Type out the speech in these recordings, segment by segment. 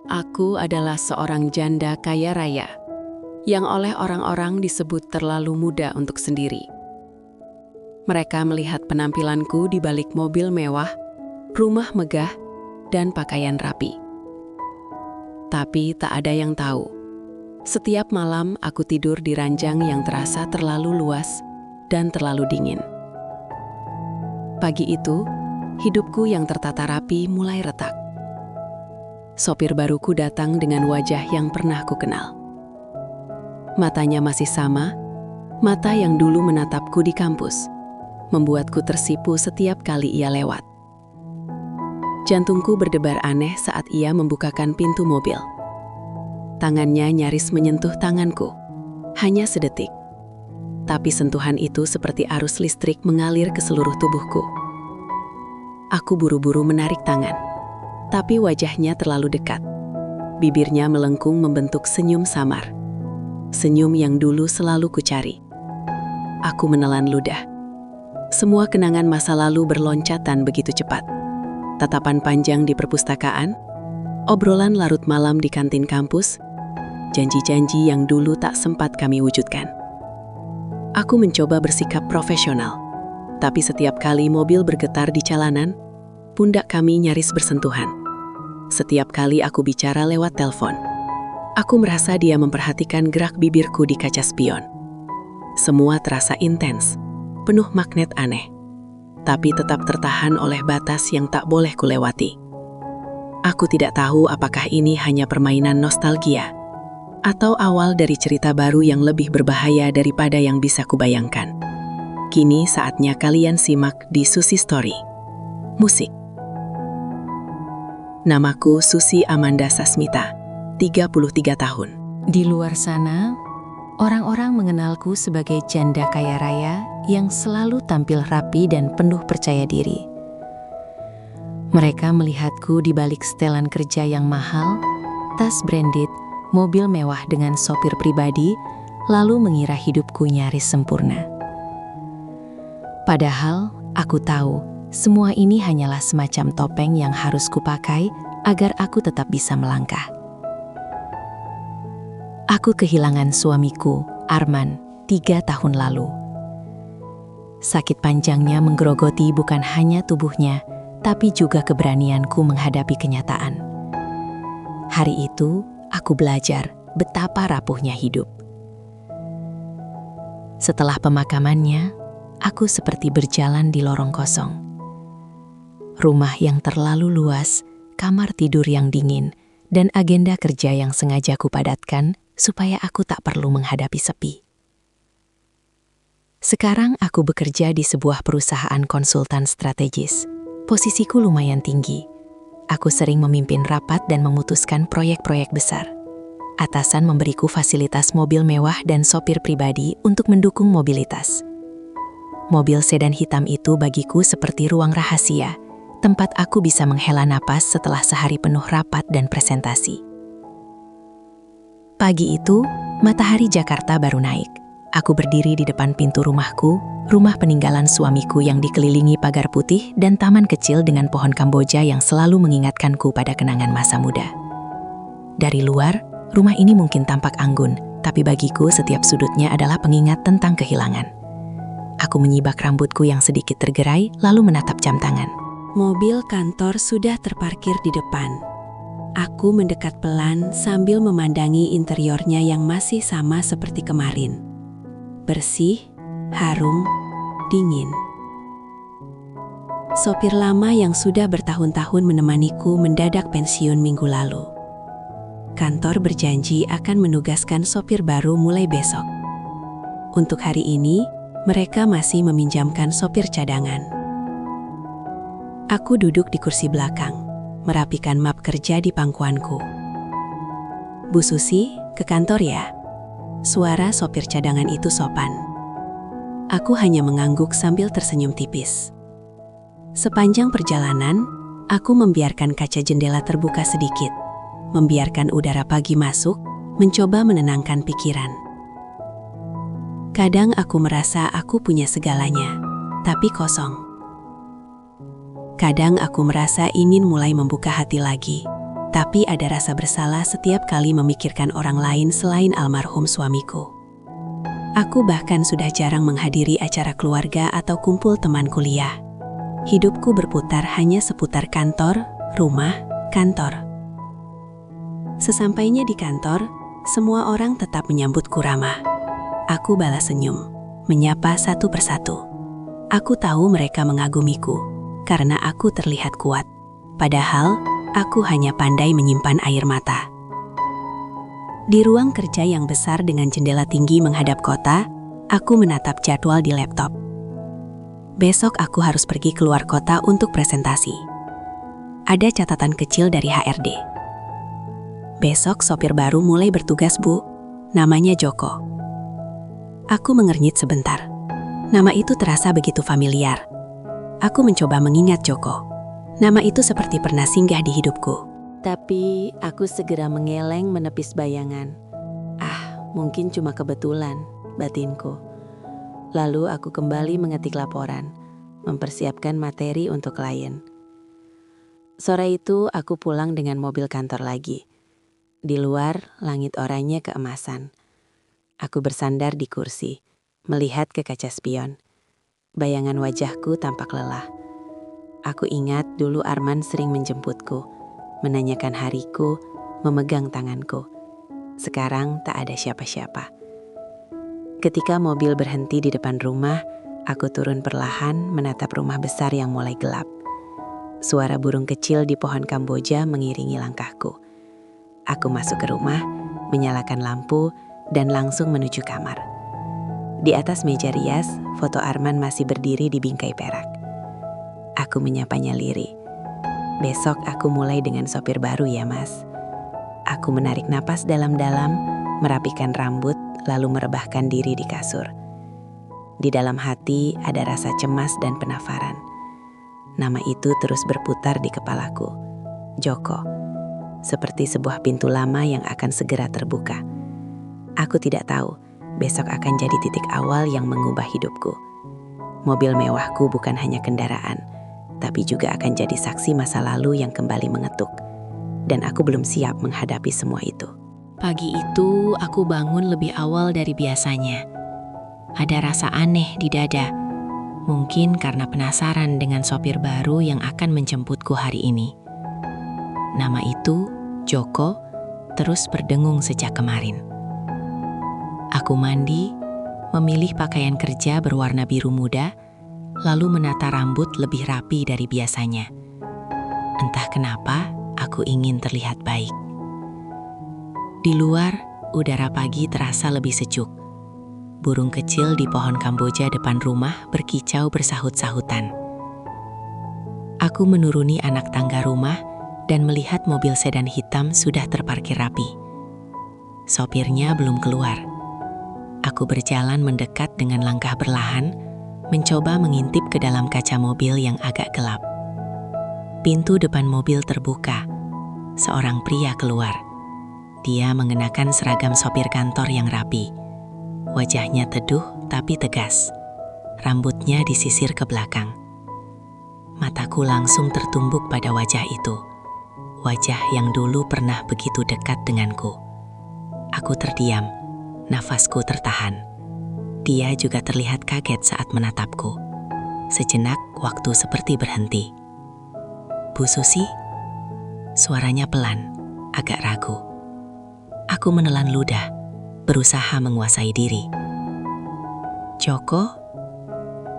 Aku adalah seorang janda kaya raya yang oleh orang-orang disebut terlalu muda untuk sendiri. Mereka melihat penampilanku di balik mobil mewah, rumah megah, dan pakaian rapi. Tapi tak ada yang tahu. Setiap malam aku tidur di ranjang yang terasa terlalu luas dan terlalu dingin. Pagi itu, hidupku yang tertata rapi mulai retak. Sopir baruku datang dengan wajah yang pernah kukenal. Matanya masih sama, mata yang dulu menatapku di kampus, membuatku tersipu setiap kali ia lewat. Jantungku berdebar aneh saat ia membukakan pintu mobil. Tangannya nyaris menyentuh tanganku, hanya sedetik. Tapi sentuhan itu seperti arus listrik mengalir ke seluruh tubuhku. Aku buru-buru menarik tangan. Tapi wajahnya terlalu dekat. Bibirnya melengkung membentuk senyum samar. Senyum yang dulu selalu kucari. Aku menelan ludah. Semua kenangan masa lalu berloncatan begitu cepat. Tatapan panjang di perpustakaan, obrolan larut malam di kantin kampus, janji-janji yang dulu tak sempat kami wujudkan. Aku mencoba bersikap profesional, tapi setiap kali mobil bergetar di jalanan, pundak kami nyaris bersentuhan. Setiap kali aku bicara lewat telepon, aku merasa dia memperhatikan gerak bibirku di kaca spion. Semua terasa intens, penuh magnet aneh, tapi tetap tertahan oleh batas yang tak boleh kulewati. Aku tidak tahu apakah ini hanya permainan nostalgia, atau awal dari cerita baru yang lebih berbahaya daripada yang bisa kubayangkan. Kini saatnya kalian simak di Susi Story. Musik. Namaku Susi Amanda Sasmita, 33 tahun. Di luar sana, orang-orang mengenalku sebagai janda kaya raya yang selalu tampil rapi dan penuh percaya diri. Mereka melihatku di balik setelan kerja yang mahal, tas branded, mobil mewah dengan sopir pribadi, lalu mengira hidupku nyaris sempurna. Padahal, aku tahu semua ini hanyalah semacam topeng yang harus kupakai agar aku tetap bisa melangkah. Aku kehilangan suamiku, Arman, 3 tahun lalu. Sakit panjangnya menggerogoti bukan hanya tubuhnya, tapi juga keberanianku menghadapi kenyataan. Hari itu, aku belajar betapa rapuhnya hidup. Setelah pemakamannya, aku seperti berjalan di lorong kosong. Rumah yang terlalu luas, kamar tidur yang dingin, dan agenda kerja yang sengaja kupadatkan supaya aku tak perlu menghadapi sepi. Sekarang aku bekerja di sebuah perusahaan konsultan strategis. Posisiku lumayan tinggi. Aku sering memimpin rapat dan memutuskan proyek-proyek besar. Atasan memberiku fasilitas mobil mewah dan sopir pribadi untuk mendukung mobilitas. Mobil sedan hitam itu bagiku seperti ruang rahasia, tempat aku bisa menghela napas setelah sehari penuh rapat dan presentasi. Pagi itu, matahari Jakarta baru naik. Aku berdiri di depan pintu rumahku, rumah peninggalan suamiku yang dikelilingi pagar putih dan taman kecil dengan pohon Kamboja yang selalu mengingatkanku pada kenangan masa muda. Dari luar, rumah ini mungkin tampak anggun, tapi bagiku setiap sudutnya adalah pengingat tentang kehilangan. Aku menyibak rambutku yang sedikit tergerai, lalu menatap jam tangan. Mobil kantor sudah terparkir di depan. Aku mendekat pelan sambil memandangi interiornya yang masih sama seperti kemarin. Bersih, harum, dingin. Sopir lama yang sudah bertahun-tahun menemaniku mendadak pensiun minggu lalu. Kantor berjanji akan menugaskan sopir baru mulai besok. Untuk hari ini, mereka masih meminjamkan sopir cadangan. Aku duduk di kursi belakang, merapikan map kerja di pangkuanku. Bu Susi, ke kantor ya? Suara sopir cadangan itu sopan. Aku hanya mengangguk sambil tersenyum tipis. Sepanjang perjalanan, aku membiarkan kaca jendela terbuka sedikit, membiarkan udara pagi masuk, mencoba menenangkan pikiran. Kadang aku merasa aku punya segalanya, tapi kosong. Kadang aku merasa ingin mulai membuka hati lagi, Tapi ada rasa bersalah setiap kali memikirkan orang lain selain almarhum suamiku. Aku bahkan sudah jarang menghadiri acara keluarga atau kumpul teman kuliah. Hidupku berputar hanya seputar kantor, rumah, kantor. Sesampainya di kantor, semua orang tetap menyambutku ramah. Aku balas senyum, menyapa satu persatu. Aku tahu mereka mengagumiku, karena aku terlihat kuat. Padahal, aku hanya pandai menyimpan air mata. Di ruang kerja yang besar dengan jendela tinggi menghadap kota, aku menatap jadwal di laptop. Besok aku harus pergi keluar kota untuk presentasi. Ada catatan kecil dari HRD. Besok sopir baru mulai bertugas, Bu. Namanya Joko. Aku mengernyit sebentar. Nama itu terasa begitu familiar. Aku mencoba mengingat Joko. Nama itu seperti pernah singgah di hidupku. Tapi aku segera mengeleng menepis bayangan. Mungkin cuma kebetulan, batinku. Lalu aku kembali mengetik laporan, mempersiapkan materi untuk klien. Sore itu aku pulang dengan mobil kantor lagi. Di luar, langit oranye keemasan. Aku bersandar di kursi, melihat ke kaca spion. Bayangan wajahku tampak lelah. Aku ingat dulu Arman sering menjemputku, menanyakan hariku, memegang tanganku. Sekarang tak ada siapa-siapa. Ketika mobil berhenti di depan rumah, aku turun perlahan menatap rumah besar yang mulai gelap. Suara burung kecil di pohon kamboja mengiringi langkahku. Aku masuk ke rumah, menyalakan lampu, dan langsung menuju kamar. Di atas meja rias, foto Arman masih berdiri di bingkai perak. Aku menyapanya lirih. Besok aku mulai dengan sopir baru ya, Mas. Aku menarik napas dalam-dalam, merapikan rambut, lalu merebahkan diri di kasur. Di dalam hati ada rasa cemas dan penasaran. Nama itu terus berputar di kepalaku. Joko. Seperti sebuah pintu lama yang akan segera terbuka. Aku tidak tahu, besok akan jadi titik awal yang mengubah hidupku. Mobil mewahku bukan hanya kendaraan, tapi juga akan jadi saksi masa lalu yang kembali mengetuk. Dan aku belum siap menghadapi semua itu. Pagi itu aku bangun lebih awal dari biasanya. Ada rasa aneh di dada. Mungkin karena penasaran dengan sopir baru yang akan menjemputku hari ini. Nama itu, Joko, terus berdengung sejak kemarin. Aku mandi, memilih pakaian kerja berwarna biru muda, lalu menata rambut lebih rapi dari biasanya. Entah kenapa, aku ingin terlihat baik. Di luar, udara pagi terasa lebih sejuk. Burung kecil di pohon kamboja depan rumah berkicau bersahut-sahutan. Aku menuruni anak tangga rumah dan melihat mobil sedan hitam sudah terparkir rapi. Sopirnya belum keluar. Aku berjalan mendekat dengan langkah perlahan, mencoba mengintip ke dalam kaca mobil yang agak gelap. Pintu depan mobil terbuka. Seorang pria keluar. Dia mengenakan seragam sopir kantor yang rapi. Wajahnya teduh tapi tegas. Rambutnya disisir ke belakang. Mataku langsung tertumbuk pada wajah itu. Wajah yang dulu pernah begitu dekat denganku. Aku terdiam, nafasku tertahan. Dia juga terlihat kaget saat menatapku. Sejenak waktu seperti berhenti. Bu Susi? Suaranya pelan, agak ragu. Aku menelan ludah, berusaha menguasai diri. Joko?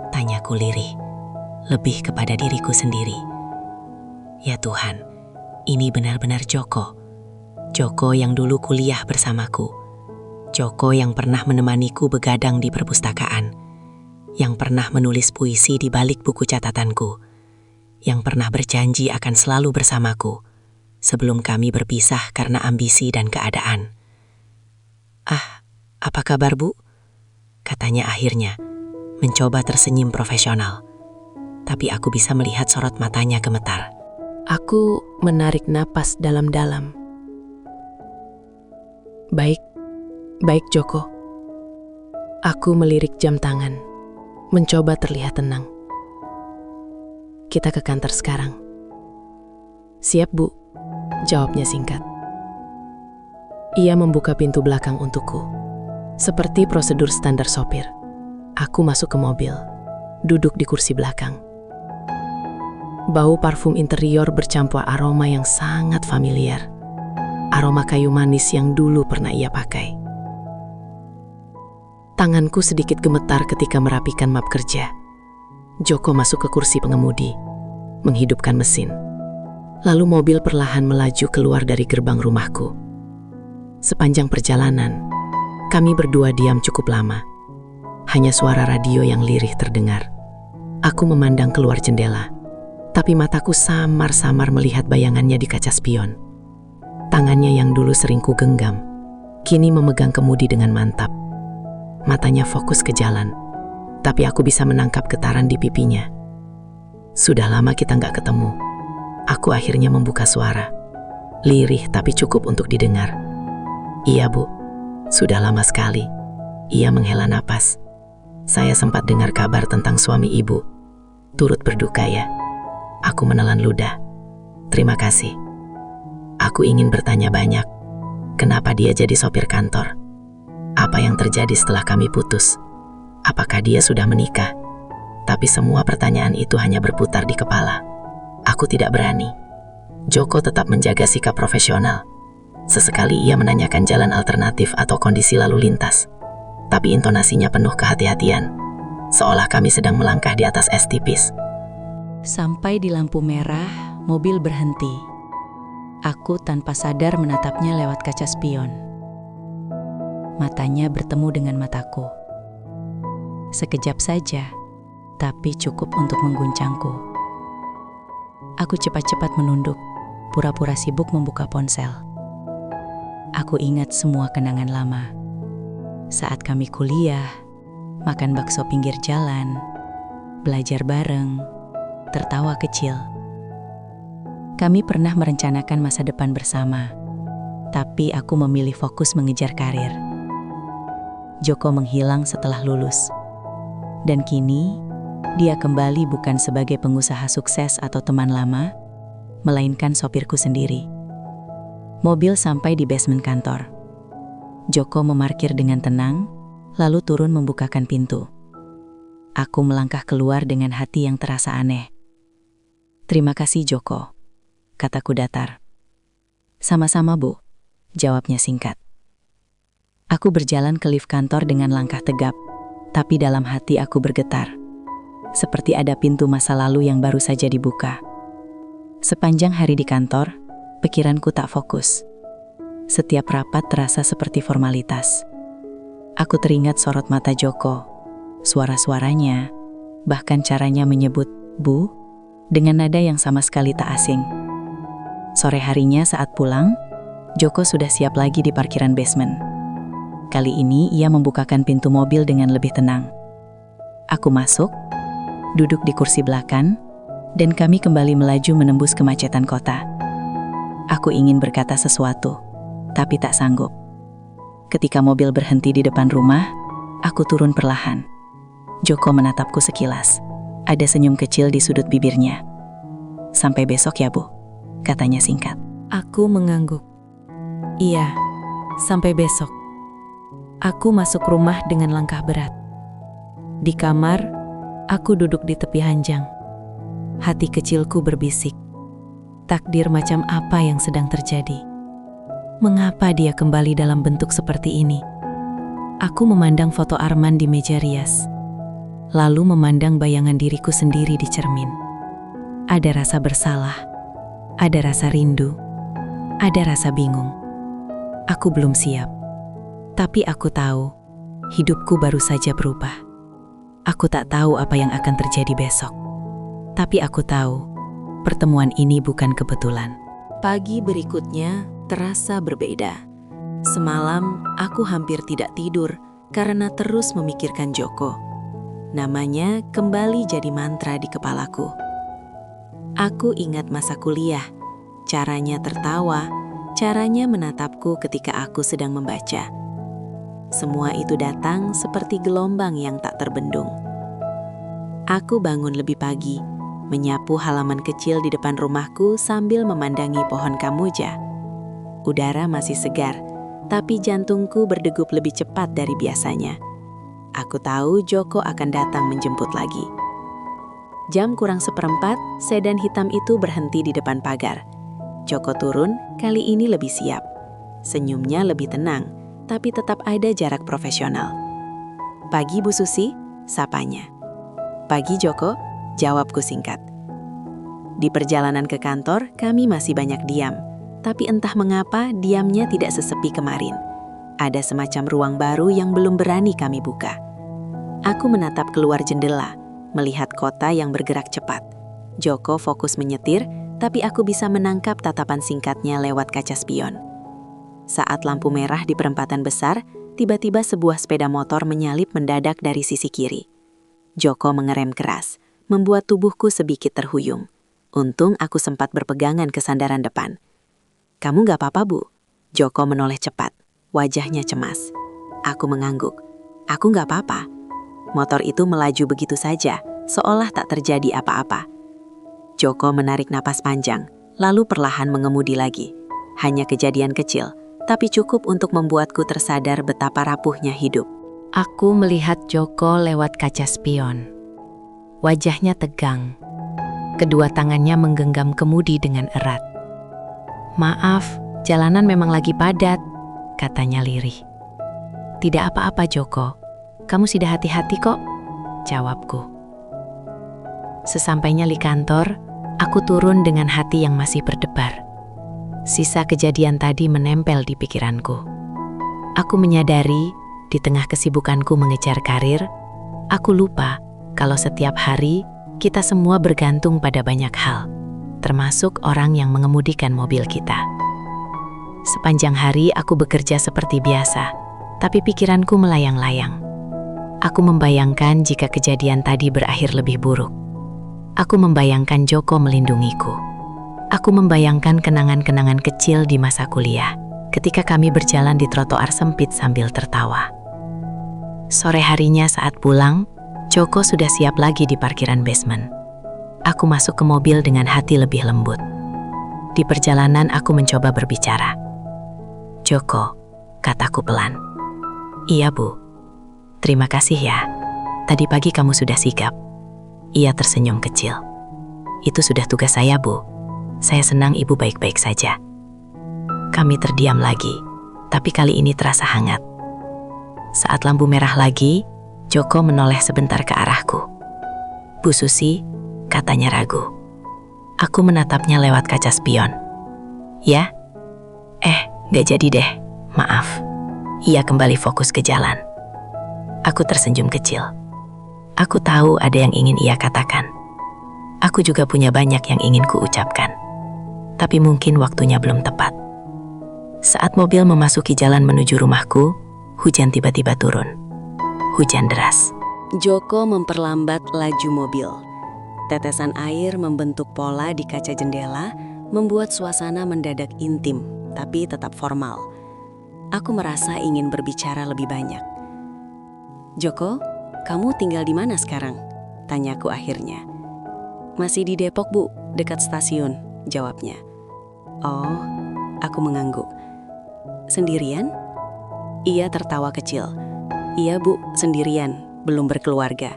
Tanyaku lirih, lebih kepada diriku sendiri. Ya Tuhan, ini benar-benar Joko. Joko yang dulu kuliah bersamaku. Joko yang pernah menemaniku begadang di perpustakaan. Yang pernah menulis puisi di balik buku catatanku. Yang pernah berjanji akan selalu bersamaku sebelum kami berpisah karena ambisi dan keadaan. Apa kabar, Bu? Katanya akhirnya, mencoba tersenyum profesional. Tapi aku bisa melihat sorot matanya gemetar. Aku menarik napas dalam-dalam. Baik Joko. Aku melirik jam tangan, mencoba terlihat tenang. Kita ke kantor sekarang. Siap, Bu. Jawabnya singkat. Ia membuka pintu belakang untukku. Seperti prosedur standar sopir. Aku masuk ke mobil, duduk di kursi belakang. Bau parfum interior bercampur aroma yang sangat familiar. Aroma kayu manis yang dulu pernah ia pakai. Tanganku sedikit gemetar ketika merapikan map kerja. Joko masuk ke kursi pengemudi, menghidupkan mesin. Lalu mobil perlahan melaju keluar dari gerbang rumahku. Sepanjang perjalanan, kami berdua diam cukup lama. Hanya suara radio yang lirih terdengar. Aku memandang keluar jendela, tapi mataku samar-samar melihat bayangannya di kaca spion. Tangannya yang dulu sering ku genggam, kini memegang kemudi dengan mantap. Matanya fokus ke jalan, tapi aku bisa menangkap getaran di pipinya. Sudah lama kita nggak ketemu. Aku akhirnya membuka suara. Lirih tapi cukup untuk didengar. Iya, Bu. Sudah lama sekali. Ia menghela napas. Saya sempat dengar kabar tentang suami Ibu. Turut berduka ya. Aku menelan ludah. Terima kasih. Aku ingin bertanya banyak. Kenapa dia jadi sopir kantor? Apa yang terjadi setelah kami putus? Apakah dia sudah menikah? Tapi semua pertanyaan itu hanya berputar di kepala. Aku tidak berani. Joko tetap menjaga sikap profesional. Sesekali ia menanyakan jalan alternatif atau kondisi lalu lintas. Tapi intonasinya penuh kehati-hatian. Seolah kami sedang melangkah di atas es tipis. Sampai di lampu merah, mobil berhenti. Aku tanpa sadar menatapnya lewat kaca spion. Matanya bertemu dengan mataku. Sekejap saja, tapi cukup untuk mengguncangku. Aku cepat-cepat menunduk, pura-pura sibuk membuka ponsel. Aku ingat semua kenangan lama. Saat kami kuliah, makan bakso pinggir jalan, belajar bareng, tertawa kecil. Kami pernah merencanakan masa depan bersama, tapi aku memilih fokus mengejar karir. Joko menghilang setelah lulus. Dan kini, dia kembali bukan sebagai pengusaha sukses atau teman lama, melainkan sopirku sendiri. Mobil sampai di basement kantor. Joko memarkir dengan tenang, lalu turun membukakan pintu. Aku melangkah keluar dengan hati yang terasa aneh. Terima kasih Joko, kataku datar. Sama-sama Bu, jawabnya singkat. Aku berjalan ke lift kantor dengan langkah tegap, tapi dalam hati aku bergetar. Seperti ada pintu masa lalu yang baru saja dibuka. Sepanjang hari di kantor, pikiranku tak fokus. Setiap rapat terasa seperti formalitas. Aku teringat sorot mata Joko, suara-suaranya, bahkan caranya menyebut Bu, dengan nada yang sama sekali tak asing. Sore harinya saat pulang, Joko sudah siap lagi di parkiran basement. Kali ini ia membukakan pintu mobil dengan lebih tenang. Aku masuk, duduk di kursi belakang, dan kami kembali melaju menembus kemacetan kota. Aku ingin berkata sesuatu, tapi tak sanggup. Ketika mobil berhenti di depan rumah, aku turun perlahan. Joko menatapku sekilas. Ada senyum kecil di sudut bibirnya. Sampai besok ya Bu, katanya singkat. Aku mengangguk. Iya, sampai besok. Aku masuk rumah dengan langkah berat. Di kamar, aku duduk di tepi ranjang. Hati kecilku berbisik. Takdir macam apa yang sedang terjadi? Mengapa dia kembali dalam bentuk seperti ini? Aku memandang foto Arman di meja rias, lalu memandang bayangan diriku sendiri di cermin. Ada rasa bersalah, ada rasa rindu, ada rasa bingung. Aku belum siap, tapi aku tahu hidupku baru saja berubah. Aku tak tahu apa yang akan terjadi besok, tapi aku tahu pertemuan ini bukan kebetulan. Pagi berikutnya terasa berbeda. Semalam aku hampir tidak tidur karena terus memikirkan Joko. Namanya kembali jadi mantra di kepalaku. Aku ingat masa kuliah, caranya tertawa, caranya menatapku ketika aku sedang membaca. Semua itu datang seperti gelombang yang tak terbendung. Aku bangun lebih pagi, menyapu halaman kecil di depan rumahku sambil memandangi pohon kamboja. Udara masih segar, tapi jantungku berdegup lebih cepat dari biasanya. Aku tahu Joko akan datang menjemput lagi. Jam kurang seperempat, sedan hitam itu berhenti di depan pagar. Joko turun, kali ini lebih siap. Senyumnya lebih tenang, tapi tetap ada jarak profesional. "Pagi Bu Susi," sapanya. "Pagi Joko," jawabku singkat. Di perjalanan ke kantor, kami masih banyak diam. Tapi entah mengapa, diamnya tidak sesepi kemarin. Ada semacam ruang baru yang belum berani kami buka. Aku menatap keluar jendela, melihat kota yang bergerak cepat. Joko fokus menyetir, tapi aku bisa menangkap tatapan singkatnya lewat kaca spion. Saat lampu merah di perempatan besar, tiba-tiba sebuah sepeda motor menyalip mendadak dari sisi kiri. Joko mengerem keras, membuat tubuhku sedikit terhuyung. Untung aku sempat berpegangan ke sandaran depan. "Kamu gak apa-apa, Bu?" Joko menoleh cepat, wajahnya cemas. Aku mengangguk. "Aku gak apa-apa." Motor itu melaju begitu saja, seolah tak terjadi apa-apa. Joko menarik napas panjang, lalu perlahan mengemudi lagi. Hanya kejadian kecil, tapi cukup untuk membuatku tersadar betapa rapuhnya hidup. Aku melihat Joko lewat kaca spion. Wajahnya tegang. Kedua tangannya menggenggam kemudi dengan erat. "Maaf, jalanan memang lagi padat," katanya lirih. "Tidak apa-apa Joko, kamu sudah hati-hati kok," jawabku. Sesampainya di kantor, aku turun dengan hati yang masih berdebar. Sisa kejadian tadi menempel di pikiranku. Aku menyadari, di tengah kesibukanku mengejar karir, aku lupa kalau setiap hari kita semua bergantung pada banyak hal, termasuk orang yang mengemudikan mobil kita. Sepanjang hari aku bekerja seperti biasa, tapi pikiranku melayang-layang. Aku membayangkan jika kejadian tadi berakhir lebih buruk. Aku membayangkan Joko melindungiku. Aku membayangkan kenangan-kenangan kecil di masa kuliah, ketika kami berjalan di trotoar sempit sambil tertawa. Sore harinya saat pulang, Joko sudah siap lagi di parkiran basement. Aku masuk ke mobil dengan hati lebih lembut. Di perjalanan aku mencoba berbicara. "Joko," kataku pelan. "Iya Bu. Terima kasih ya. Tadi pagi kamu sudah sigap." Ia tersenyum kecil. "Itu sudah tugas saya Bu. Saya senang Ibu baik-baik saja." Kami terdiam lagi, tapi kali ini terasa hangat. Saat lampu merah lagi, Joko menoleh sebentar ke arahku. "Bu Susi," katanya ragu. Aku menatapnya lewat kaca spion. "Ya? Gak jadi deh, maaf." Ia kembali fokus ke jalan. Aku tersenyum kecil. Aku tahu ada yang ingin ia katakan. Aku juga punya banyak yang ingin kuucapkan. Tapi mungkin waktunya belum tepat. Saat mobil memasuki jalan menuju rumahku, hujan tiba-tiba turun. Hujan deras. Joko memperlambat laju mobil. Tetesan air membentuk pola di kaca jendela, membuat suasana mendadak intim, tapi tetap formal. Aku merasa ingin berbicara lebih banyak. "Joko, kamu tinggal di mana sekarang?" tanyaku akhirnya. "Masih di Depok, Bu, dekat stasiun," jawabnya. "Oh," aku mengangguk. "Sendirian?" Ia tertawa kecil. "Iya, Bu, sendirian, belum berkeluarga."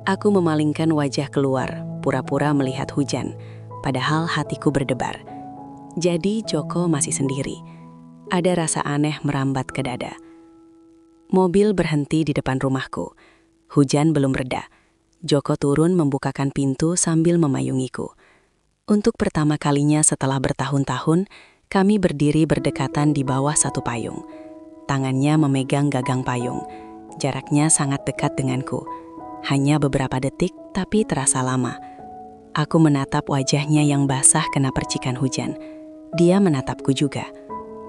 Aku memalingkan wajah keluar, pura-pura melihat hujan, padahal hatiku berdebar. Jadi Joko masih sendiri. Ada rasa aneh merambat ke dada. Mobil berhenti di depan rumahku. Hujan belum reda. Joko turun membukakan pintu sambil memayungiku. Untuk pertama kalinya setelah bertahun-tahun, kami berdiri berdekatan di bawah satu payung. Tangannya memegang gagang payung. Jaraknya sangat dekat denganku. Hanya beberapa detik, tapi terasa lama. Aku menatap wajahnya yang basah kena percikan hujan. Dia menatapku juga.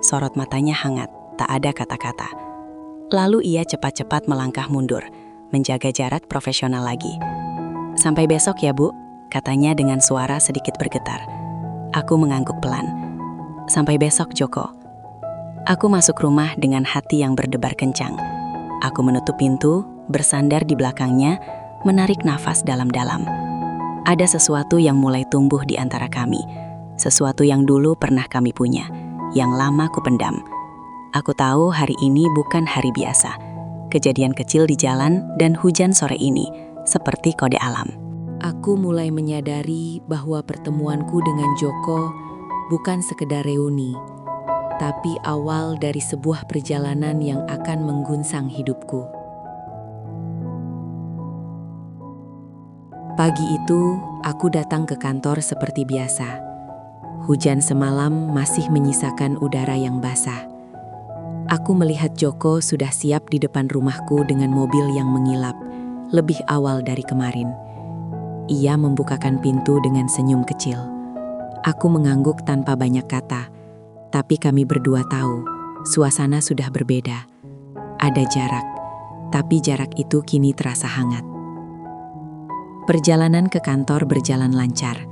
Sorot matanya hangat, tak ada kata-kata. Lalu ia cepat-cepat melangkah mundur, menjaga jarak profesional lagi. "Sampai besok ya, Bu," katanya dengan suara sedikit bergetar. Aku mengangguk pelan. "Sampai besok, Joko." Aku masuk rumah dengan hati yang berdebar kencang. Aku menutup pintu, bersandar di belakangnya, menarik nafas dalam-dalam. Ada sesuatu yang mulai tumbuh di antara kami. Sesuatu yang dulu pernah kami punya, yang lama kupendam. Aku tahu hari ini bukan hari biasa. Kejadian kecil di jalan dan hujan sore ini, seperti kode alam. Aku mulai menyadari bahwa pertemuanku dengan Joko bukan sekedar reuni, tapi awal dari sebuah perjalanan yang akan mengguncang hidupku. Pagi itu, aku datang ke kantor seperti biasa. Hujan semalam masih menyisakan udara yang basah. Aku melihat Joko sudah siap di depan rumahku dengan mobil yang mengilap, lebih awal dari kemarin. Ia membukakan pintu dengan senyum kecil. Aku mengangguk tanpa banyak kata, tapi kami berdua tahu, suasana sudah berbeda. Ada jarak, tapi jarak itu kini terasa hangat. Perjalanan ke kantor berjalan lancar.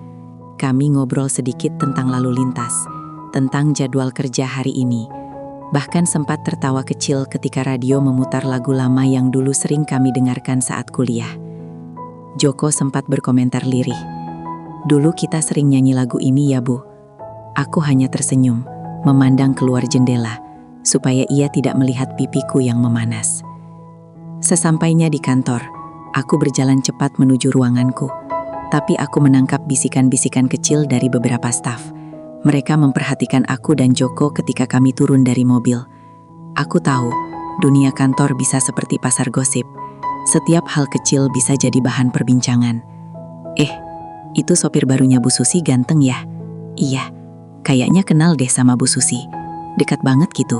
Kami ngobrol sedikit tentang lalu lintas, tentang jadwal kerja hari ini. Bahkan sempat tertawa kecil ketika radio memutar lagu lama yang dulu sering kami dengarkan saat kuliah. Joko sempat berkomentar lirih. "Dulu kita sering nyanyi lagu ini ya, Bu." Aku hanya tersenyum, memandang keluar jendela, supaya ia tidak melihat pipiku yang memanas. Sesampainya di kantor, aku berjalan cepat menuju ruanganku, tapi aku menangkap bisikan-bisikan kecil dari beberapa staf. Mereka memperhatikan aku dan Joko ketika kami turun dari mobil. Aku tahu, dunia kantor bisa seperti pasar gosip. Setiap hal kecil bisa jadi bahan perbincangan. Itu sopir barunya Bu Susi ganteng ya? Iya, kayaknya kenal deh sama Bu Susi. Dekat banget gitu.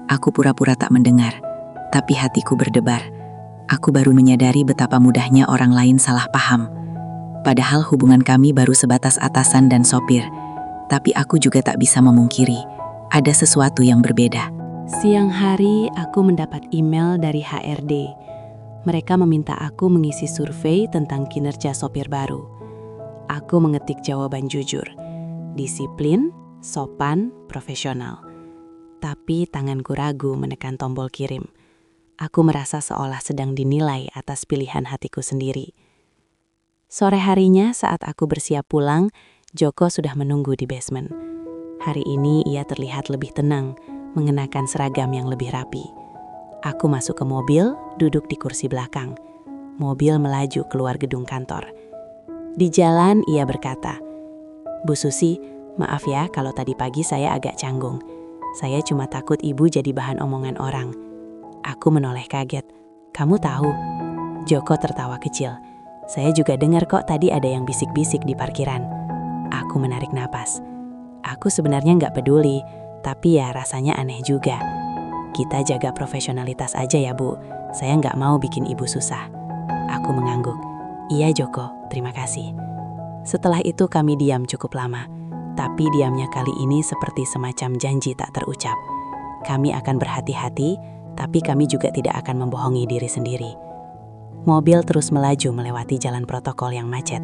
Aku pura-pura tak mendengar, tapi hatiku berdebar. Aku baru menyadari betapa mudahnya orang lain salah paham. Padahal hubungan kami baru sebatas atasan dan sopir. Tapi aku juga tak bisa memungkiri, ada sesuatu yang berbeda. Siang hari, aku mendapat email dari HRD. Mereka meminta aku mengisi survei tentang kinerja sopir baru. Aku mengetik jawaban jujur, disiplin, sopan, profesional. Tapi tanganku ragu menekan tombol kirim. Aku merasa seolah sedang dinilai atas pilihan hatiku sendiri. Sore harinya saat aku bersiap pulang, Joko sudah menunggu di basement. Hari ini ia terlihat lebih tenang, mengenakan seragam yang lebih rapi. Aku masuk ke mobil, duduk di kursi belakang. Mobil melaju keluar gedung kantor. Di jalan ia berkata, "Bu Susi, maaf ya kalau tadi pagi saya agak canggung. Saya cuma takut ibu jadi bahan omongan orang." Aku menoleh kaget. "Kamu tahu?" Joko tertawa kecil. "Saya juga dengar kok tadi ada yang bisik-bisik di parkiran." Aku menarik napas. Aku sebenarnya nggak peduli, tapi ya rasanya aneh juga. "Kita jaga profesionalitas aja ya, Bu. Saya nggak mau bikin ibu susah." Aku mengangguk. "Iya Joko, terima kasih." Setelah itu kami diam cukup lama, tapi diamnya kali ini seperti semacam janji tak terucap. Kami akan berhati-hati, tapi kami juga tidak akan membohongi diri sendiri. Mobil terus melaju melewati jalan protokol yang macet.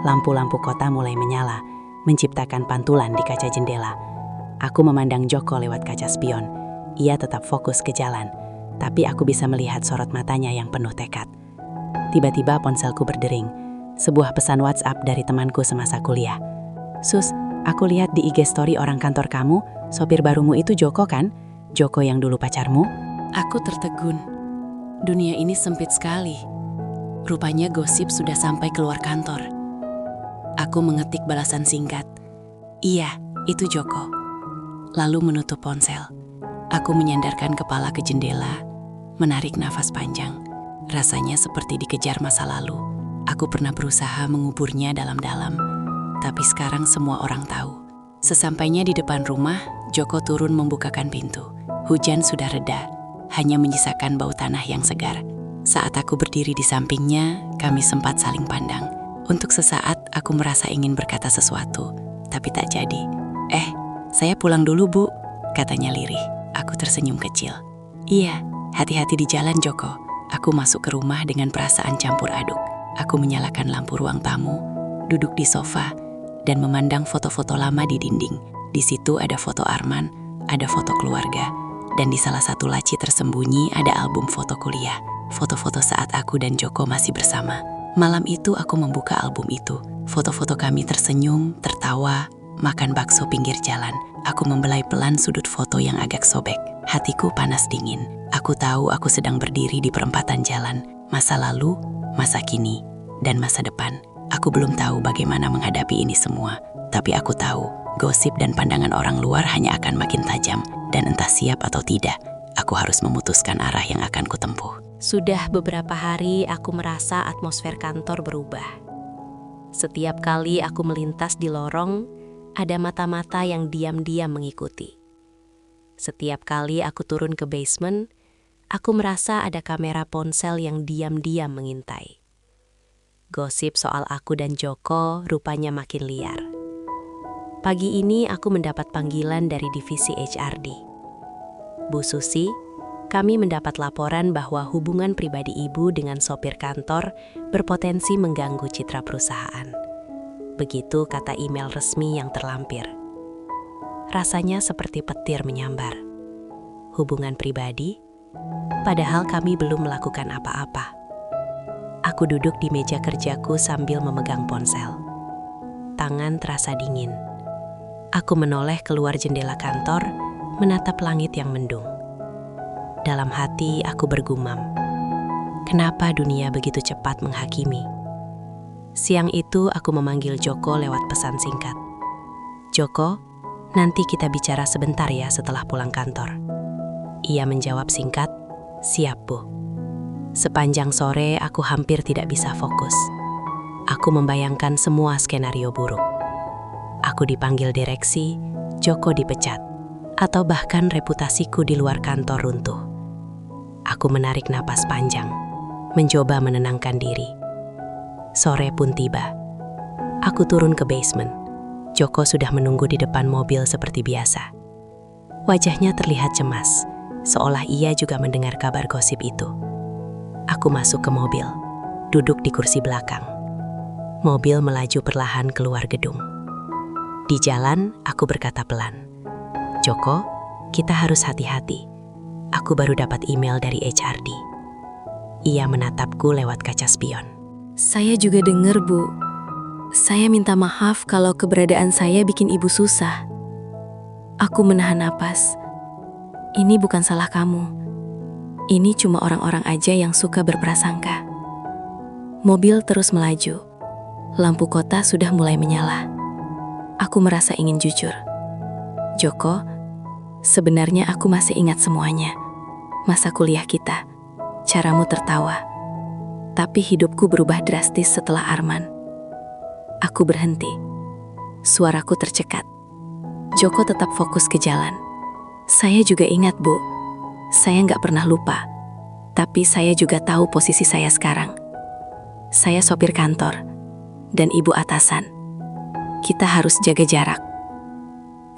Lampu-lampu kota mulai menyala, menciptakan pantulan di kaca jendela. Aku memandang Joko lewat kaca spion. Ia tetap fokus ke jalan, tapi aku bisa melihat sorot matanya yang penuh tekad. Tiba-tiba ponselku berdering. Sebuah pesan WhatsApp dari temanku semasa kuliah. "Sus, aku lihat di IG story orang kantor kamu, sopir barumu itu Joko kan? Joko yang dulu pacarmu?" Aku tertegun. Dunia ini sempit sekali. Rupanya gosip sudah sampai keluar kantor. Aku mengetik balasan singkat. "Iya, itu Joko." Lalu menutup ponsel. Aku menyandarkan kepala ke jendela, menarik nafas panjang. Rasanya seperti dikejar masa lalu. Aku pernah berusaha menguburnya dalam-dalam, tapi sekarang semua orang tahu. Sesampainya di depan rumah, Joko turun membukakan pintu. Hujan sudah reda, hanya menyisakan bau tanah yang segar. Saat aku berdiri di sampingnya, kami sempat saling pandang. Untuk sesaat, aku merasa ingin berkata sesuatu, tapi tak jadi. Saya pulang dulu, Bu," katanya lirih. Aku tersenyum kecil. "Iya, hati-hati di jalan, Joko." Aku masuk ke rumah dengan perasaan campur aduk. Aku menyalakan lampu ruang tamu, duduk di sofa, dan memandang foto-foto lama di dinding. Di situ ada foto Arman, ada foto keluarga, dan di salah satu laci tersembunyi ada album foto kuliah. Foto-foto saat aku dan Joko masih bersama. Malam itu aku membuka album itu. Foto-foto kami tersenyum, tertawa, makan bakso pinggir jalan. Aku membelai pelan sudut foto yang agak sobek. Hatiku panas dingin. Aku tahu aku sedang berdiri di perempatan jalan. Masa lalu, masa kini, dan masa depan. Aku belum tahu bagaimana menghadapi ini semua. Tapi aku tahu, gosip dan pandangan orang luar hanya akan makin tajam. Dan entah siap atau tidak, aku harus memutuskan arah yang akan kutempuh. Sudah beberapa hari aku merasa atmosfer kantor berubah. Setiap kali aku melintas di lorong, ada mata-mata yang diam-diam mengikuti. Setiap kali aku turun ke basement, aku merasa ada kamera ponsel yang diam-diam mengintai. Gosip soal aku dan Joko rupanya makin liar. Pagi ini aku mendapat panggilan dari divisi HRD. Bu Susi, kami mendapat laporan bahwa hubungan pribadi ibu dengan sopir kantor berpotensi mengganggu citra perusahaan. Begitu kata email resmi yang terlampir. Rasanya seperti petir menyambar. Hubungan pribadi, padahal kami belum melakukan apa-apa. Aku duduk di meja kerjaku sambil memegang ponsel. Tangan terasa dingin. Aku menoleh keluar jendela kantor, menatap langit yang mendung. Dalam hati aku bergumam, kenapa dunia begitu cepat menghakimi? Siang itu aku memanggil Joko lewat pesan singkat. Joko, nanti kita bicara sebentar ya setelah pulang kantor. Ia menjawab singkat, siap Bu. Sepanjang sore aku hampir tidak bisa fokus. Aku membayangkan semua skenario buruk. Aku dipanggil direksi, Joko dipecat, atau bahkan reputasiku di luar kantor runtuh. Aku menarik napas panjang, mencoba menenangkan diri. Sore pun tiba. Aku turun ke basement. Joko sudah menunggu di depan mobil seperti biasa. Wajahnya terlihat cemas, seolah ia juga mendengar kabar gosip itu. Aku masuk ke mobil, duduk di kursi belakang. Mobil melaju perlahan keluar gedung. Di jalan, aku berkata pelan, Joko, kita harus hati-hati. Aku baru dapat email dari HRD. Ia menatapku lewat kaca spion. Saya juga dengar, Bu. Saya minta maaf kalau keberadaan saya bikin Ibu susah. Aku menahan napas. Ini bukan salah kamu. Ini cuma orang-orang aja yang suka berprasangka. Mobil terus melaju. Lampu kota sudah mulai menyala. Aku merasa ingin jujur. Joko, sebenarnya aku masih ingat semuanya. Masa kuliah kita, caramu tertawa. Tapi hidupku berubah drastis setelah Arman. Aku berhenti. Suaraku tercekat. Joko tetap fokus ke jalan. Saya juga ingat, Bu. Saya nggak pernah lupa. Tapi saya juga tahu posisi saya sekarang. Saya sopir kantor. Dan ibu atasan. Kita harus jaga jarak.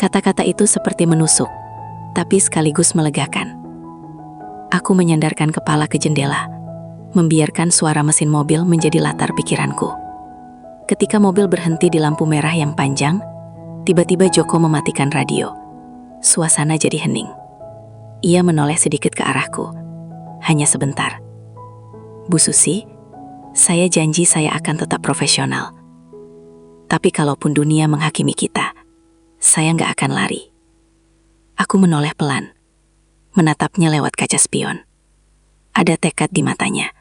Kata-kata itu seperti menusuk, tapi sekaligus melegakan. Aku menyandarkan kepala ke jendela, membiarkan suara mesin mobil menjadi latar pikiranku. Ketika mobil berhenti di lampu merah yang panjang, tiba-tiba Joko mematikan radio. Suasana jadi hening. Ia menoleh sedikit ke arahku, hanya sebentar. Bu Susi, saya janji saya akan tetap profesional. Tapi kalaupun dunia menghakimi kita, saya nggak akan lari. Aku menoleh pelan, menatapnya lewat kaca spion. Ada tekad di matanya.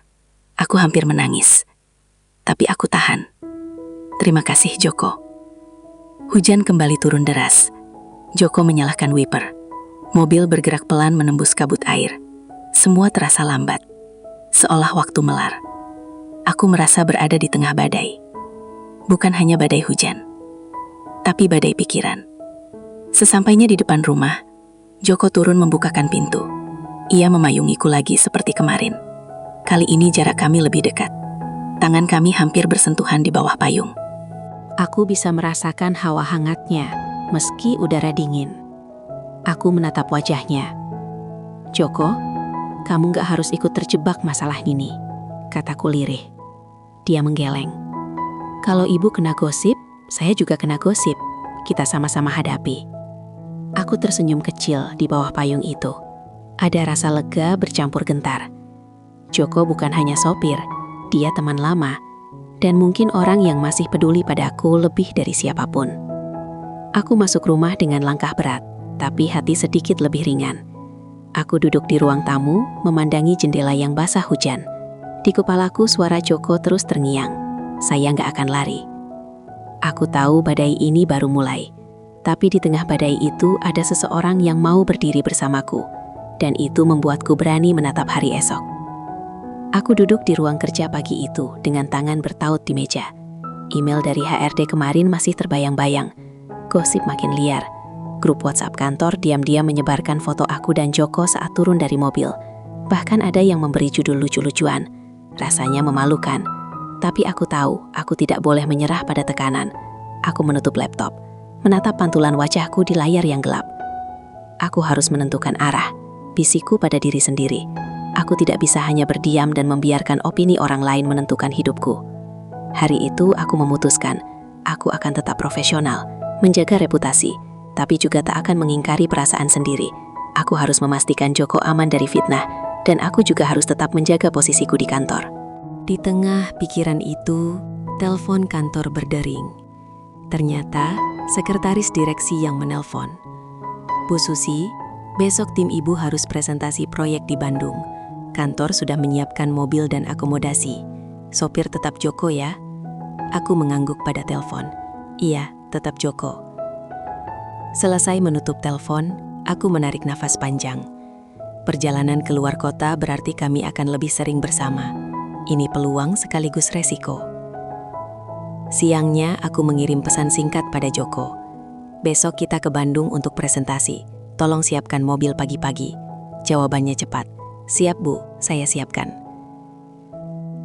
Aku hampir menangis. Tapi aku tahan. Terima kasih, Joko. Hujan kembali turun deras. Joko menyalakan wiper. Mobil bergerak pelan menembus kabut air. Semua terasa lambat. Seolah waktu melar. Aku merasa berada di tengah badai. Bukan hanya badai hujan, tapi badai pikiran. Sesampainya di depan rumah, Joko turun membukakan pintu. Ia memayungiku lagi seperti kemarin. Kali ini jarak kami lebih dekat. Tangan kami hampir bersentuhan di bawah payung. Aku bisa merasakan hawa hangatnya, meski udara dingin. Aku menatap wajahnya. Joko, kamu gak harus ikut terjebak masalah ini, kataku lirih. Dia menggeleng. Kalau ibu kena gosip, saya juga kena gosip. Kita sama-sama hadapi. Aku tersenyum kecil di bawah payung itu. Ada rasa lega bercampur gentar. Joko bukan hanya sopir, dia teman lama, dan mungkin orang yang masih peduli padaku lebih dari siapapun. Aku masuk rumah dengan langkah berat, tapi hati sedikit lebih ringan. Aku duduk di ruang tamu, memandangi jendela yang basah hujan. Di kepalaku suara Joko terus terngiang. Saya nggak akan lari. Aku tahu badai ini baru mulai. Tapi di tengah badai itu ada seseorang yang mau berdiri bersamaku. Dan itu membuatku berani menatap hari esok. Aku duduk di ruang kerja pagi itu dengan tangan bertaut di meja. Email dari HRD kemarin masih terbayang-bayang. Gosip makin liar. Grup WhatsApp kantor diam-diam menyebarkan foto aku dan Joko saat turun dari mobil. Bahkan ada yang memberi judul lucu-lucuan. Rasanya memalukan. Tapi aku tahu, aku tidak boleh menyerah pada tekanan. Aku menutup laptop, menatap pantulan wajahku di layar yang gelap. Aku harus menentukan arah, bisikku pada diri sendiri. Aku tidak bisa hanya berdiam dan membiarkan opini orang lain menentukan hidupku. Hari itu aku memutuskan, aku akan tetap profesional, menjaga reputasi, tapi juga tak akan mengingkari perasaan sendiri. Aku harus memastikan Joko aman dari fitnah, dan aku juga harus tetap menjaga posisiku di kantor. Di tengah pikiran itu, telepon kantor berdering. Ternyata, sekretaris direksi yang menelpon. Bu Susi, besok tim ibu harus presentasi proyek di Bandung. Kantor sudah menyiapkan mobil dan akomodasi. Sopir tetap Joko ya? Aku mengangguk pada telepon. Iya, tetap Joko. Selesai menutup telepon, aku menarik nafas panjang. Perjalanan keluar kota berarti kami akan lebih sering bersama. Ini peluang sekaligus resiko. Siangnya aku mengirim pesan singkat pada Joko. Besok kita ke Bandung untuk presentasi. Tolong siapkan mobil pagi-pagi. Jawabannya cepat. Siap Bu, saya siapkan.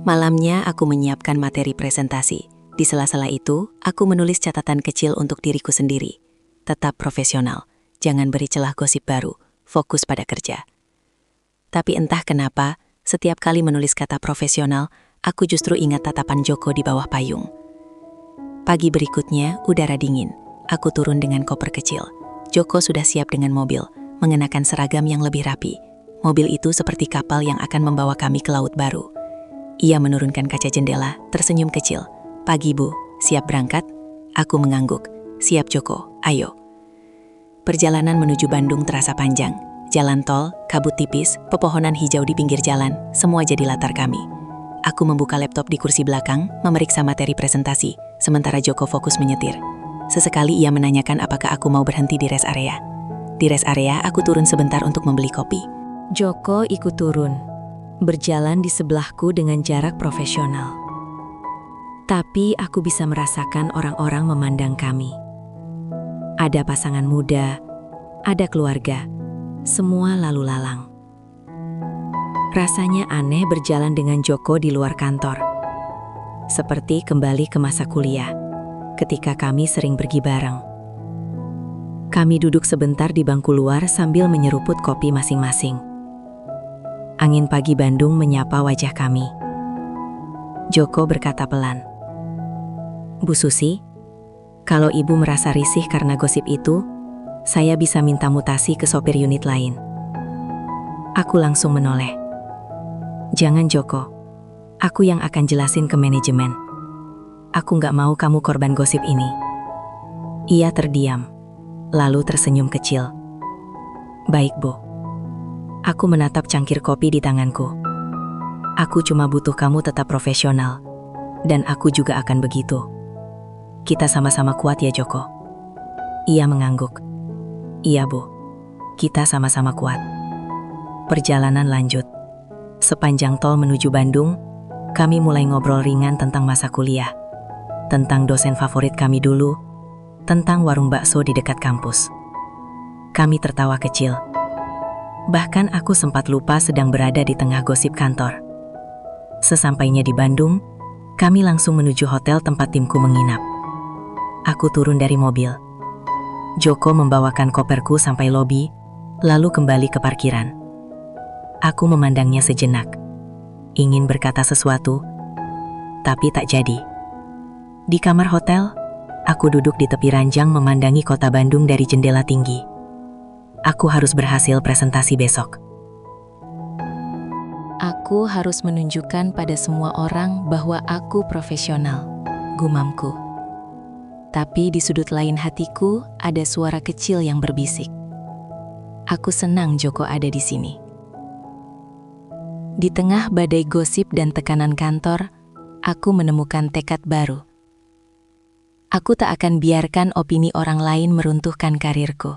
Malamnya aku menyiapkan materi presentasi. Di sela-sela itu, aku menulis catatan kecil untuk diriku sendiri. Tetap profesional, jangan beri celah gosip baru, fokus pada kerja. Tapi entah kenapa, setiap kali menulis kata profesional, aku justru ingat tatapan Joko di bawah payung. Pagi berikutnya, udara dingin. Aku turun dengan koper kecil. Joko sudah siap dengan mobil, mengenakan seragam yang lebih rapi. Mobil itu seperti kapal yang akan membawa kami ke laut baru. Ia menurunkan kaca jendela, tersenyum kecil. Pagi Bu, siap berangkat? Aku mengangguk. Siap Joko, ayo. Perjalanan menuju Bandung terasa panjang. Jalan tol, kabut tipis, pepohonan hijau di pinggir jalan, semua jadi latar kami. Aku membuka laptop di kursi belakang, memeriksa materi presentasi, sementara Joko fokus menyetir. Sesekali ia menanyakan apakah aku mau berhenti di rest area. Di rest area, aku turun sebentar untuk membeli kopi. Joko ikut turun, berjalan di sebelahku dengan jarak profesional. Tapi aku bisa merasakan orang-orang memandang kami. Ada pasangan muda, ada keluarga, semua lalu lalang. Rasanya aneh berjalan dengan Joko di luar kantor. Seperti kembali ke masa kuliah, ketika kami sering pergi bareng. Kami duduk sebentar di bangku luar sambil menyeruput kopi masing-masing. Angin pagi Bandung menyapa wajah kami. Joko berkata pelan, Bu Susi, kalau ibu merasa risih karena gosip itu, saya bisa minta mutasi ke sopir unit lain. Aku langsung menoleh. Jangan Joko, aku yang akan jelasin ke manajemen. Aku nggak mau kamu korban gosip ini. Ia terdiam, lalu tersenyum kecil. Baik Bu. Aku menatap cangkir kopi di tanganku. Aku cuma butuh kamu tetap profesional. Dan aku juga akan begitu. Kita sama-sama kuat ya Joko. Ia mengangguk. Iya Bu, kita sama-sama kuat. Perjalanan lanjut. Sepanjang tol menuju Bandung, kami mulai ngobrol ringan tentang masa kuliah. Tentang dosen favorit kami dulu, tentang warung bakso di dekat kampus. Kami tertawa kecil. Bahkan aku sempat lupa sedang berada di tengah gosip kantor. Sesampainya di Bandung, kami langsung menuju hotel tempat timku menginap. Aku turun dari mobil. Joko membawakan koperku sampai lobi, lalu kembali ke parkiran. Aku memandangnya sejenak. Ingin berkata sesuatu, tapi tak jadi. Di kamar hotel, aku duduk di tepi ranjang memandangi kota Bandung dari jendela tinggi. Aku harus berhasil presentasi besok. Aku harus menunjukkan pada semua orang bahwa aku profesional, gumamku. Tapi di sudut lain hatiku ada suara kecil yang berbisik. Aku senang Joko ada di sini. Di tengah badai gosip dan tekanan kantor, aku menemukan tekad baru. Aku tak akan biarkan opini orang lain meruntuhkan karirku.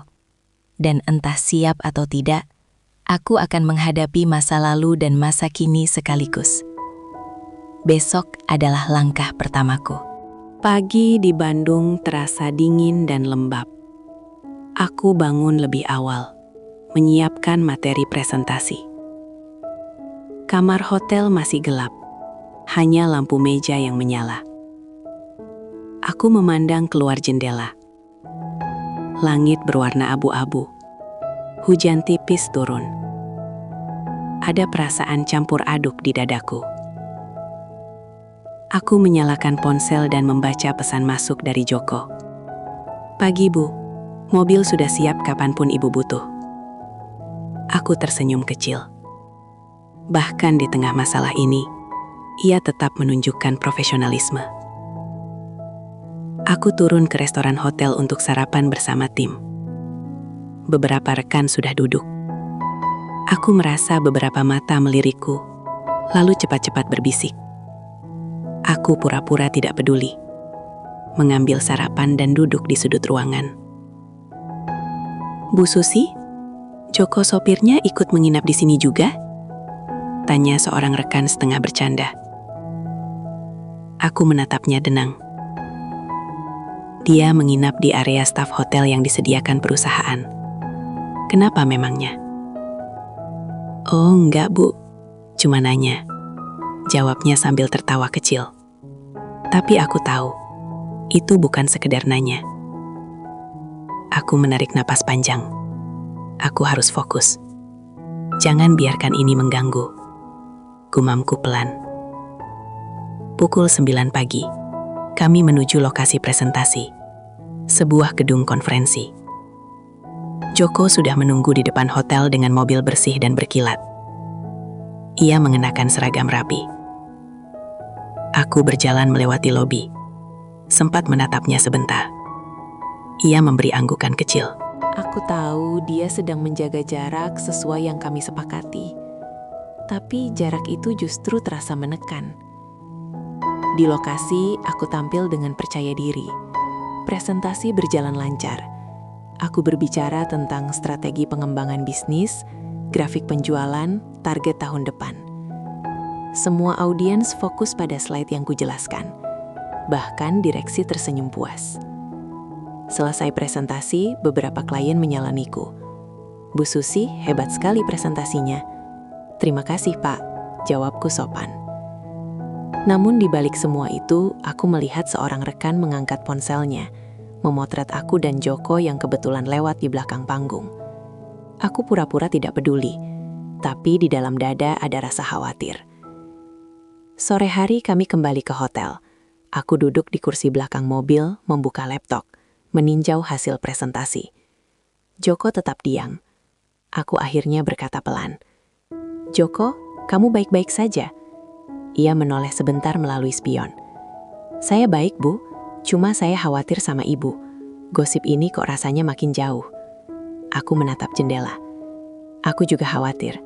Dan entah siap atau tidak, aku akan menghadapi masa lalu dan masa kini sekaligus. Besok adalah langkah pertamaku. Pagi di Bandung terasa dingin dan lembab. Aku bangun lebih awal, menyiapkan materi presentasi. Kamar hotel masih gelap, hanya lampu meja yang menyala. Aku memandang keluar jendela. Langit berwarna abu-abu. Hujan tipis turun. Ada perasaan campur aduk di dadaku. Aku menyalakan ponsel dan membaca pesan masuk dari Joko. "Pagi, Bu. Mobil sudah siap kapanpun Ibu butuh." Aku tersenyum kecil. Bahkan di tengah masalah ini, ia tetap menunjukkan profesionalisme. Aku turun ke restoran hotel untuk sarapan bersama tim. Beberapa rekan sudah duduk. Aku merasa beberapa mata melirikku, lalu cepat-cepat berbisik. Aku pura-pura tidak peduli, mengambil sarapan dan duduk di sudut ruangan. "Bu Susi, Joko sopirnya ikut menginap di sini juga?" tanya seorang rekan setengah bercanda. Aku menatapnya denang. Dia menginap di area staf hotel yang disediakan perusahaan. Kenapa memangnya? "Oh enggak, Bu. Cuma nanya." Jawabnya sambil tertawa kecil. Tapi aku tahu, itu bukan sekedar nanya. Aku menarik napas panjang. Aku harus fokus. Jangan biarkan ini mengganggu. Gumamku pelan. Pukul 9 pagi, kami menuju lokasi presentasi. Sebuah gedung konferensi. Joko sudah menunggu di depan hotel dengan mobil bersih dan berkilat. Ia mengenakan seragam rapi. Aku berjalan melewati lobi. Sempat menatapnya sebentar. Ia memberi anggukan kecil. Aku tahu dia sedang menjaga jarak sesuai yang kami sepakati. Tapi jarak itu justru terasa menekan. Di lokasi, aku tampil dengan percaya diri. Presentasi berjalan lancar. Aku berbicara tentang strategi pengembangan bisnis, grafik penjualan, target tahun depan. Semua audiens fokus pada slide yang kujelaskan. Bahkan direksi tersenyum puas. Selesai presentasi, beberapa klien menyalamiku. "Bu Susi, hebat sekali presentasinya." "Terima kasih, Pak," jawabku sopan. Namun di balik semua itu, aku melihat seorang rekan mengangkat ponselnya, memotret aku dan Joko yang kebetulan lewat di belakang panggung. Aku pura-pura tidak peduli, tapi di dalam dada ada rasa khawatir. Sore hari kami kembali ke hotel. Aku duduk di kursi belakang mobil, membuka laptop, meninjau hasil presentasi. Joko tetap diam. Aku akhirnya berkata pelan, "Joko, kamu baik-baik saja?" Ia menoleh sebentar melalui spion. "Saya baik, Bu. Cuma saya khawatir sama Ibu. Gosip ini kok rasanya makin jauh." Aku menatap jendela. Aku juga khawatir.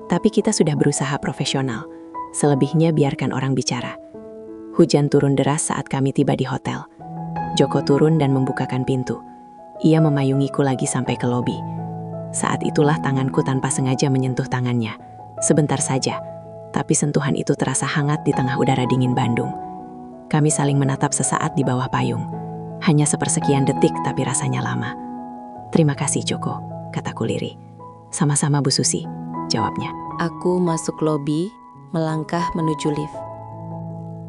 Tapi kita sudah berusaha profesional. Selebihnya biarkan orang bicara. Hujan turun deras saat kami tiba di hotel. Joko turun dan membukakan pintu. Ia memayungiku lagi sampai ke lobi. Saat itulah tanganku tanpa sengaja menyentuh tangannya. Sebentar saja. Tapi sentuhan itu terasa hangat di tengah udara dingin Bandung. Kami saling menatap sesaat di bawah payung. Hanya sepersekian detik tapi rasanya lama. "Terima kasih Joko," kataku lirih. "Sama-sama Bu Susi," jawabnya. Aku masuk lobi, melangkah menuju lift.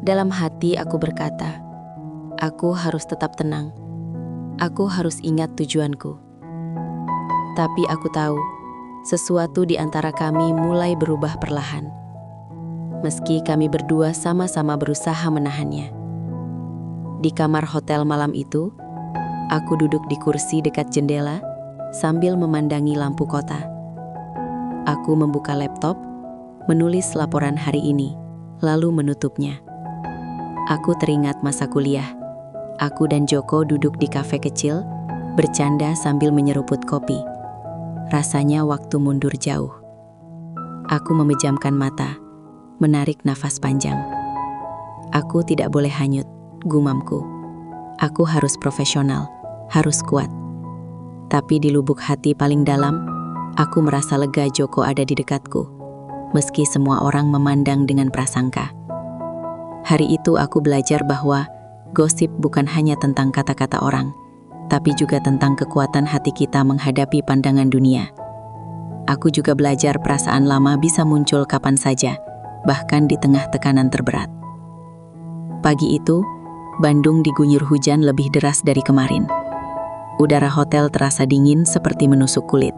Dalam hati aku berkata, aku harus tetap tenang. Aku harus ingat tujuanku. Tapi aku tahu, sesuatu di antara kami mulai berubah perlahan. Meski kami berdua sama-sama berusaha menahannya. Di kamar hotel malam itu, aku duduk di kursi dekat jendela sambil memandangi lampu kota. Aku membuka laptop, menulis laporan hari ini, lalu menutupnya. Aku teringat masa kuliah. Aku dan Joko duduk di kafe kecil, bercanda sambil menyeruput kopi. Rasanya waktu mundur jauh. Aku memejamkan mata, menarik nafas panjang. Aku tidak boleh hanyut, gumamku. Aku harus profesional, harus kuat. Tapi di lubuk hati paling dalam, aku merasa lega Joko ada di dekatku, meski semua orang memandang dengan prasangka. Hari itu aku belajar bahwa gosip bukan hanya tentang kata-kata orang, tapi juga tentang kekuatan hati kita menghadapi pandangan dunia. Aku juga belajar perasaan lama bisa muncul kapan saja, bahkan di tengah tekanan terberat. Pagi itu, Bandung diguyur hujan lebih deras dari kemarin. Udara hotel terasa dingin seperti menusuk kulit.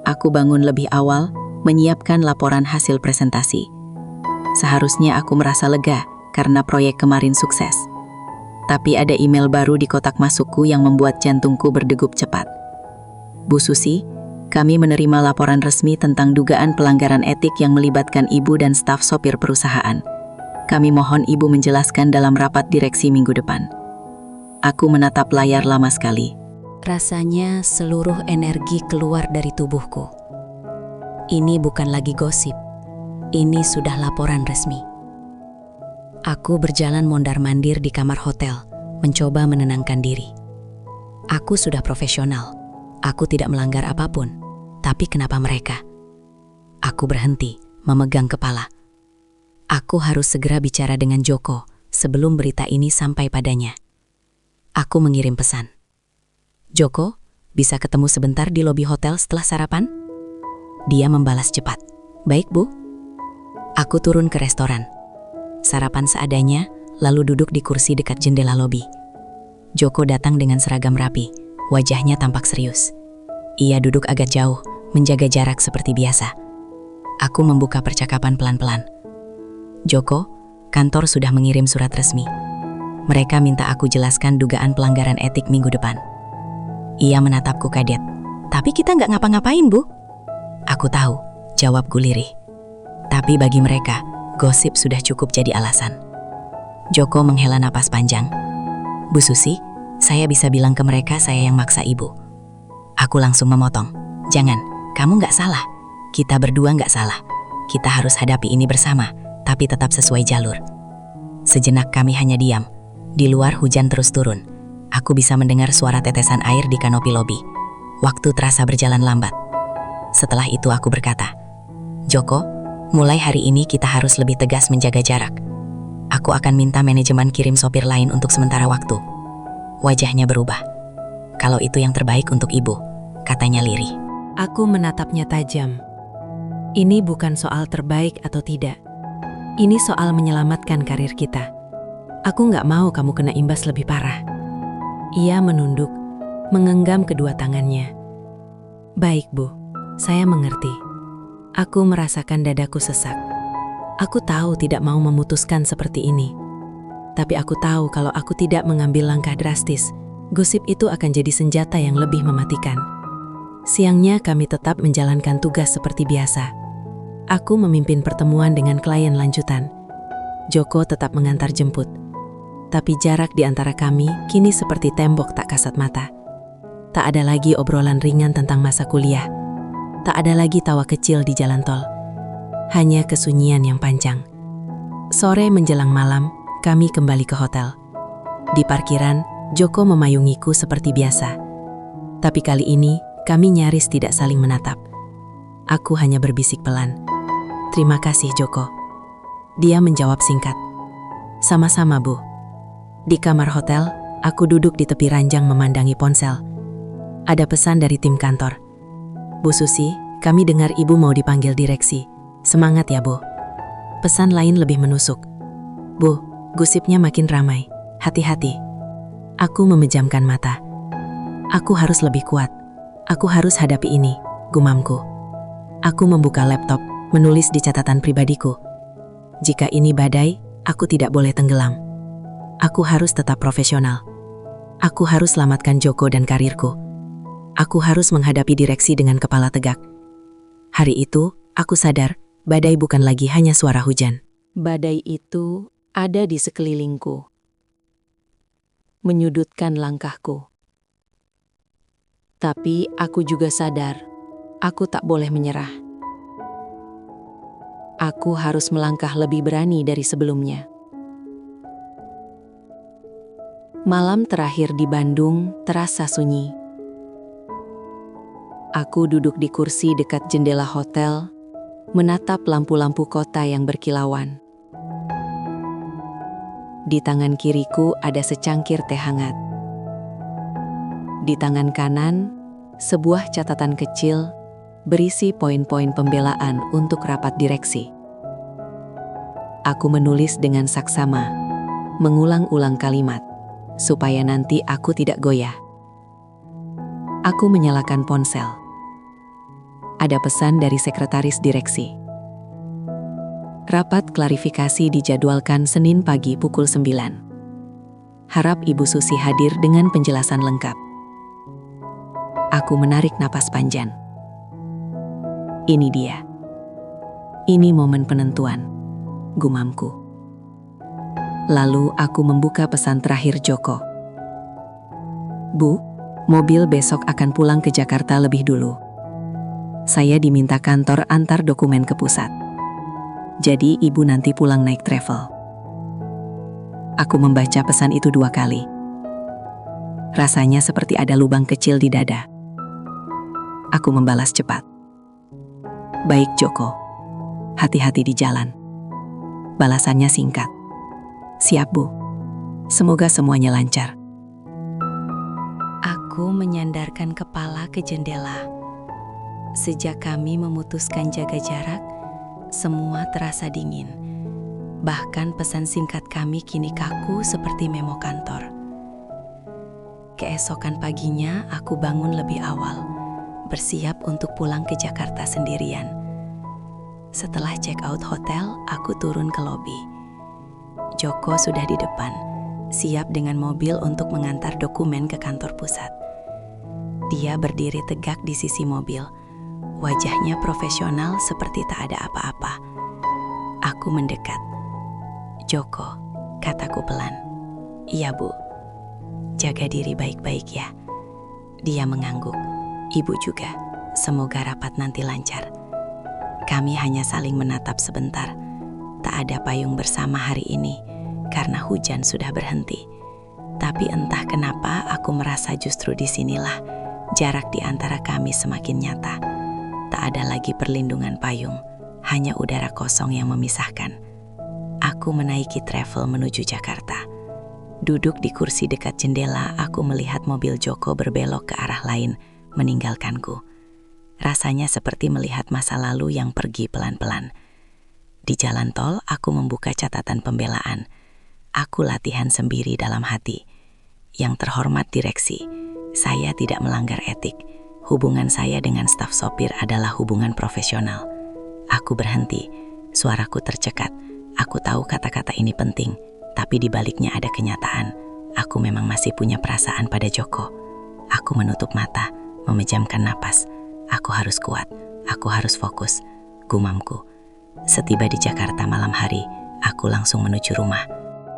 Aku bangun lebih awal, menyiapkan laporan hasil presentasi. Seharusnya aku merasa lega karena proyek kemarin sukses. Tapi ada email baru di kotak masukku yang membuat jantungku berdegup cepat. Bu Susi, kami menerima laporan resmi tentang dugaan pelanggaran etik yang melibatkan Ibu dan staf sopir perusahaan. Kami mohon Ibu menjelaskan dalam rapat direksi minggu depan. Aku menatap layar lama sekali. Rasanya seluruh energi keluar dari tubuhku. Ini bukan lagi gosip. Ini sudah laporan resmi. Aku berjalan mondar-mandir di kamar hotel, mencoba menenangkan diri. Aku sudah profesional. Aku tidak melanggar apapun. Tapi kenapa mereka? Aku berhenti, memegang kepala. Aku harus segera bicara dengan Joko sebelum berita ini sampai padanya. Aku mengirim pesan. Joko, bisa ketemu sebentar di lobi hotel setelah sarapan? Dia membalas cepat. Baik, Bu. Aku turun ke restoran. Sarapan seadanya, lalu duduk di kursi dekat jendela lobi. Joko datang dengan seragam rapi, wajahnya tampak serius. Ia duduk agak jauh, menjaga jarak seperti biasa. Aku membuka percakapan pelan-pelan. Joko, kantor sudah mengirim surat resmi. Mereka minta aku jelaskan dugaan pelanggaran etik minggu depan. Ia menatapku kaget. Tapi kita nggak ngapa-ngapain, Bu. Aku tahu, jawabku lirih. Tapi bagi mereka, gosip sudah cukup jadi alasan. Joko menghela napas panjang. Bu Susi, saya bisa bilang ke mereka saya yang maksa Ibu. Aku langsung memotong. Jangan, kamu nggak salah. Kita berdua nggak salah. Kita harus hadapi ini bersama, tapi tetap sesuai jalur. Sejenak kami hanya diam. Di luar hujan terus turun. Aku bisa mendengar suara tetesan air di kanopi lobi. Waktu terasa berjalan lambat. Setelah itu aku berkata, Joko, mulai hari ini kita harus lebih tegas menjaga jarak. Aku akan minta manajemen kirim sopir lain untuk sementara waktu. Wajahnya berubah. Kalau itu yang terbaik untuk Ibu, katanya lirih. Aku menatapnya tajam. Ini bukan soal terbaik atau tidak. Ini soal menyelamatkan karir kita. Aku nggak mau kamu kena imbas lebih parah. Ia menunduk, menggenggam kedua tangannya. Baik, Bu. Saya mengerti. Aku merasakan dadaku sesak. Aku tahu tidak mau memutuskan seperti ini. Tapi aku tahu kalau aku tidak mengambil langkah drastis, gosip itu akan jadi senjata yang lebih mematikan. Siangnya kami tetap menjalankan tugas seperti biasa. Aku memimpin pertemuan dengan klien lanjutan. Joko tetap mengantar jemput. Tapi jarak di antara kami kini seperti tembok tak kasat mata. Tak ada lagi obrolan ringan tentang masa kuliah. Tak ada lagi tawa kecil di jalan tol. Hanya kesunyian yang panjang. Sore menjelang malam, kami kembali ke hotel. Di parkiran, Joko memayungiku seperti biasa. Tapi kali ini, kami nyaris tidak saling menatap. Aku hanya berbisik pelan. Terima kasih, Joko. Dia menjawab singkat. Sama-sama, Bu. Di kamar hotel, aku duduk di tepi ranjang memandangi ponsel. Ada pesan dari tim kantor. Bu Susi, kami dengar Ibu mau dipanggil direksi. Semangat ya, Bu. Pesan lain lebih menusuk. Bu, gosipnya makin ramai. Hati-hati. Aku memejamkan mata. Aku harus lebih kuat. Aku harus hadapi ini, gumamku. Aku membuka laptop, menulis di catatan pribadiku. Jika ini badai, aku tidak boleh tenggelam. Aku harus tetap profesional. Aku harus selamatkan Joko dan karirku. Aku harus menghadapi direksi dengan kepala tegak. Hari itu, aku sadar badai bukan lagi hanya suara hujan. Badai itu ada di sekelilingku, menyudutkan langkahku. Tapi aku juga sadar, aku tak boleh menyerah. Aku harus melangkah lebih berani dari sebelumnya. Malam terakhir di Bandung terasa sunyi. Aku duduk di kursi dekat jendela hotel, menatap lampu-lampu kota yang berkilauan. Di tangan kiriku ada secangkir teh hangat. Di tangan kanan, sebuah catatan kecil berisi poin-poin pembelaan untuk rapat direksi. Aku menulis dengan saksama, mengulang-ulang kalimat, supaya nanti aku tidak goyah. Aku menyalakan ponsel. Ada pesan dari sekretaris direksi. Rapat klarifikasi dijadwalkan Senin pagi pukul 9. Harap Ibu Susi hadir dengan penjelasan lengkap. Aku menarik napas panjang. Ini dia. Ini momen penentuan, gumamku. Lalu aku membuka pesan terakhir Joko. Bu, mobil besok akan pulang ke Jakarta lebih dulu. Saya diminta kantor antar dokumen ke pusat. Jadi ibu nanti pulang naik travel. Aku membaca pesan itu 2 kali. Rasanya seperti ada lubang kecil di dada. Aku membalas cepat. Baik Joko, hati-hati di jalan. Balasannya singkat. Siap Bu, semoga semuanya lancar. Aku menyandarkan kepala ke jendela. Sejak kami memutuskan jaga jarak, semua terasa dingin. Bahkan pesan singkat kami kini kaku seperti memo kantor. Keesokan paginya aku bangun lebih awal, bersiap untuk pulang ke Jakarta sendirian. Setelah check out hotel, aku turun ke lobi. Joko sudah di depan, siap dengan mobil untuk mengantar dokumen ke kantor pusat. Dia berdiri tegak di sisi mobil. Wajahnya profesional seperti tak ada apa-apa. Aku mendekat. Joko, kataku pelan. Iya Bu, jaga diri baik-baik ya. Dia mengangguk. Ibu juga, semoga rapat nanti lancar. Kami hanya saling menatap sebentar. Tak ada payung bersama hari ini, karena hujan sudah berhenti. Tapi entah kenapa aku merasa justru disinilah jarak di antara kami semakin nyata. Tak ada lagi perlindungan payung, hanya udara kosong yang memisahkan. Aku menaiki travel menuju Jakarta. Duduk di kursi dekat jendela, aku melihat mobil Joko berbelok ke arah lain, meninggalkanku. Rasanya seperti melihat masa lalu yang pergi pelan-pelan. Di jalan tol, aku membuka catatan pembelaan. Aku latihan sendiri dalam hati. Yang terhormat direksi, saya tidak melanggar etik. Hubungan saya dengan staf sopir adalah hubungan profesional. Aku berhenti, suaraku tercekat. Aku tahu kata-kata ini penting, tapi di baliknya ada kenyataan. Aku memang masih punya perasaan pada Joko. Aku menutup mata, memejamkan napas. Aku harus kuat, aku harus fokus, gumamku. Setiba di Jakarta malam hari, aku langsung menuju rumah.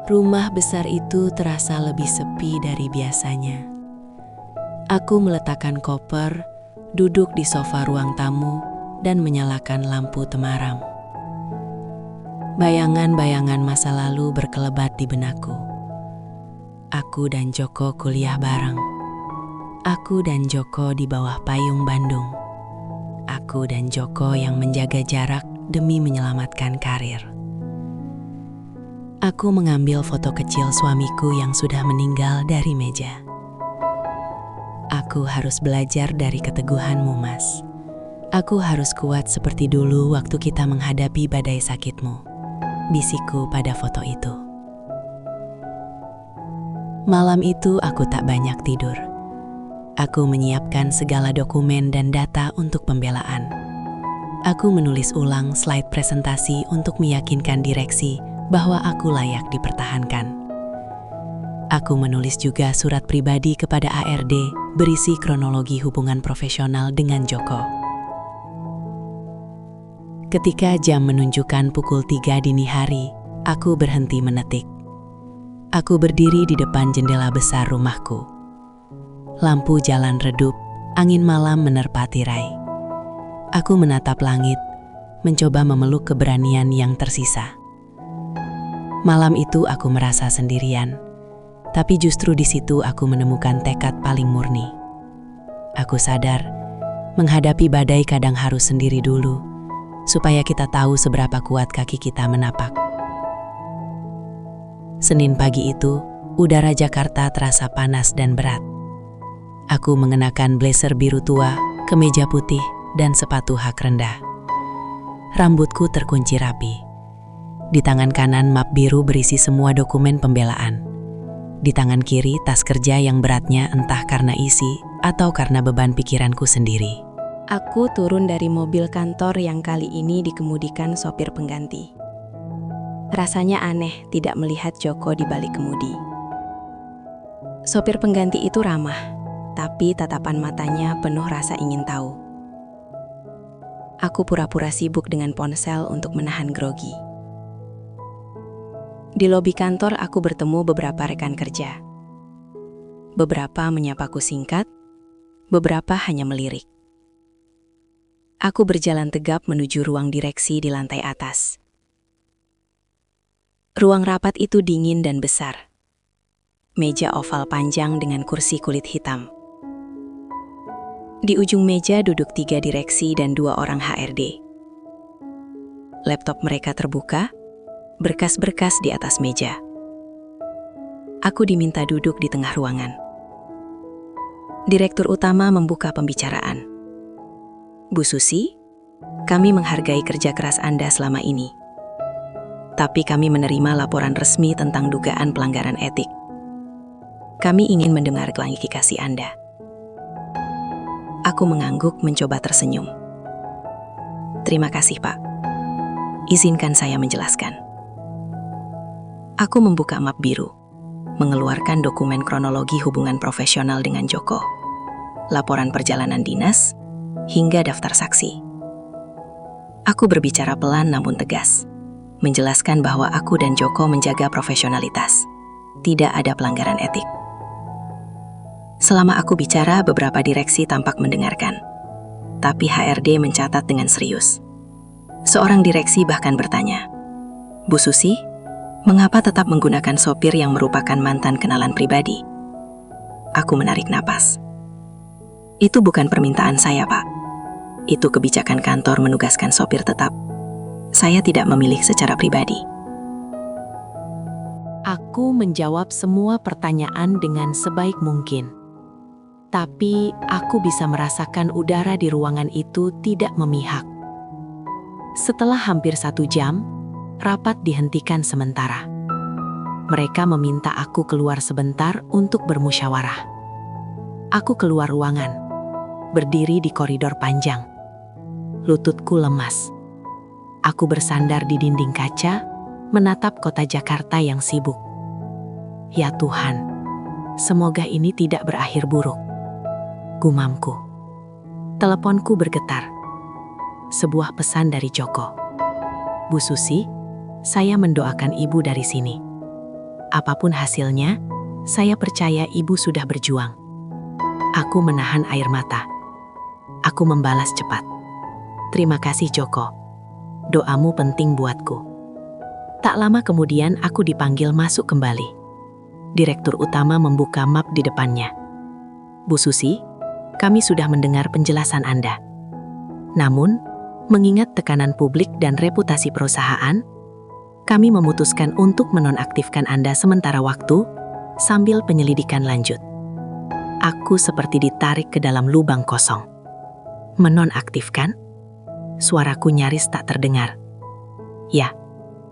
Rumah besar itu terasa lebih sepi dari biasanya. Aku meletakkan koper, duduk di sofa ruang tamu, dan menyalakan lampu temaram. Bayangan-bayangan masa lalu berkelebat di benakku. Aku dan Joko kuliah bareng. Aku dan Joko di bawah payung Bandung. Aku dan Joko yang menjaga jarak demi menyelamatkan karir. Aku mengambil foto kecil suamiku yang sudah meninggal dari meja. Aku harus belajar dari keteguhanmu, Mas. Aku harus kuat seperti dulu waktu kita menghadapi badai sakitmu. Bisikku pada foto itu. Malam itu aku tak banyak tidur. Aku menyiapkan segala dokumen dan data untuk pembelaan. Aku menulis ulang slide presentasi untuk meyakinkan direksi bahwa aku layak dipertahankan. Aku menulis juga surat pribadi kepada ARD berisi kronologi hubungan profesional dengan Joko. Ketika jam menunjukkan pukul 3 dini hari, aku berhenti menetik. Aku berdiri di depan jendela besar rumahku. Lampu jalan redup, angin malam menerpa tirai. Aku menatap langit, mencoba memeluk keberanian yang tersisa. Malam itu aku merasa sendirian, tapi justru di situ aku menemukan tekad paling murni. Aku sadar, menghadapi badai kadang harus sendiri dulu, supaya kita tahu seberapa kuat kaki kita menapak. Senin pagi itu, udara Jakarta terasa panas dan berat. Aku mengenakan blazer biru tua, kemeja putih, dan sepatu hak rendah. Rambutku terkunci rapi. Di tangan kanan map biru berisi semua dokumen pembelaan. Di tangan kiri tas kerja yang beratnya entah karena isi atau karena beban pikiranku sendiri. Aku turun dari mobil kantor yang kali ini dikemudikan sopir pengganti. Rasanya aneh tidak melihat Joko di balik kemudi. Sopir pengganti itu ramah, tapi tatapan matanya penuh rasa ingin tahu. Aku pura-pura sibuk dengan ponsel untuk menahan grogi. Di lobi kantor aku bertemu beberapa rekan kerja. Beberapa menyapaku singkat, beberapa hanya melirik. Aku berjalan tegap menuju ruang direksi di lantai atas. Ruang rapat itu dingin dan besar. Meja oval panjang dengan kursi kulit hitam. Di ujung meja duduk 3 direksi dan 2 orang HRD. Laptop mereka terbuka, berkas-berkas di atas meja. Aku diminta duduk di tengah ruangan. Direktur utama membuka pembicaraan. Bu Susi, kami menghargai kerja keras Anda selama ini. Tapi kami menerima laporan resmi tentang dugaan pelanggaran etik. Kami ingin mendengar klarifikasi Anda. Aku mengangguk mencoba tersenyum. Terima kasih, Pak. Izinkan saya menjelaskan. Aku membuka map biru, mengeluarkan dokumen kronologi hubungan profesional dengan Joko, laporan perjalanan dinas, hingga daftar saksi. Aku berbicara pelan namun tegas, menjelaskan bahwa aku dan Joko menjaga profesionalitas. Tidak ada pelanggaran etik. Selama aku bicara, beberapa direksi tampak mendengarkan. Tapi HRD mencatat dengan serius. Seorang direksi bahkan bertanya, Bu Susi, mengapa tetap menggunakan sopir yang merupakan mantan kenalan pribadi? Aku menarik napas. Itu bukan permintaan saya, Pak. Itu kebijakan kantor menugaskan sopir tetap. Saya tidak memilih secara pribadi. Aku menjawab semua pertanyaan dengan sebaik mungkin. Tapi aku bisa merasakan udara di ruangan itu tidak memihak. Setelah hampir 1 jam, rapat dihentikan sementara. Mereka meminta aku keluar sebentar untuk bermusyawarah. Aku keluar ruangan, berdiri di koridor panjang. Lututku lemas. Aku bersandar di dinding kaca, menatap kota Jakarta yang sibuk. Ya Tuhan, semoga ini tidak berakhir buruk. Gumamku. Teleponku bergetar. Sebuah pesan dari Joko. Bu Susi, saya mendoakan Ibu dari sini. Apapun hasilnya, saya percaya Ibu sudah berjuang. Aku menahan air mata. Aku membalas cepat. Terima kasih Joko. Doamu penting buatku. Tak lama kemudian aku dipanggil masuk kembali. Direktur utama membuka map di depannya. Bu Susi, kami sudah mendengar penjelasan Anda. Namun, mengingat tekanan publik dan reputasi perusahaan, kami memutuskan untuk menonaktifkan Anda sementara waktu sambil penyelidikan lanjut. Aku seperti ditarik ke dalam lubang kosong. Menonaktifkan? Suaraku nyaris tak terdengar. Ya,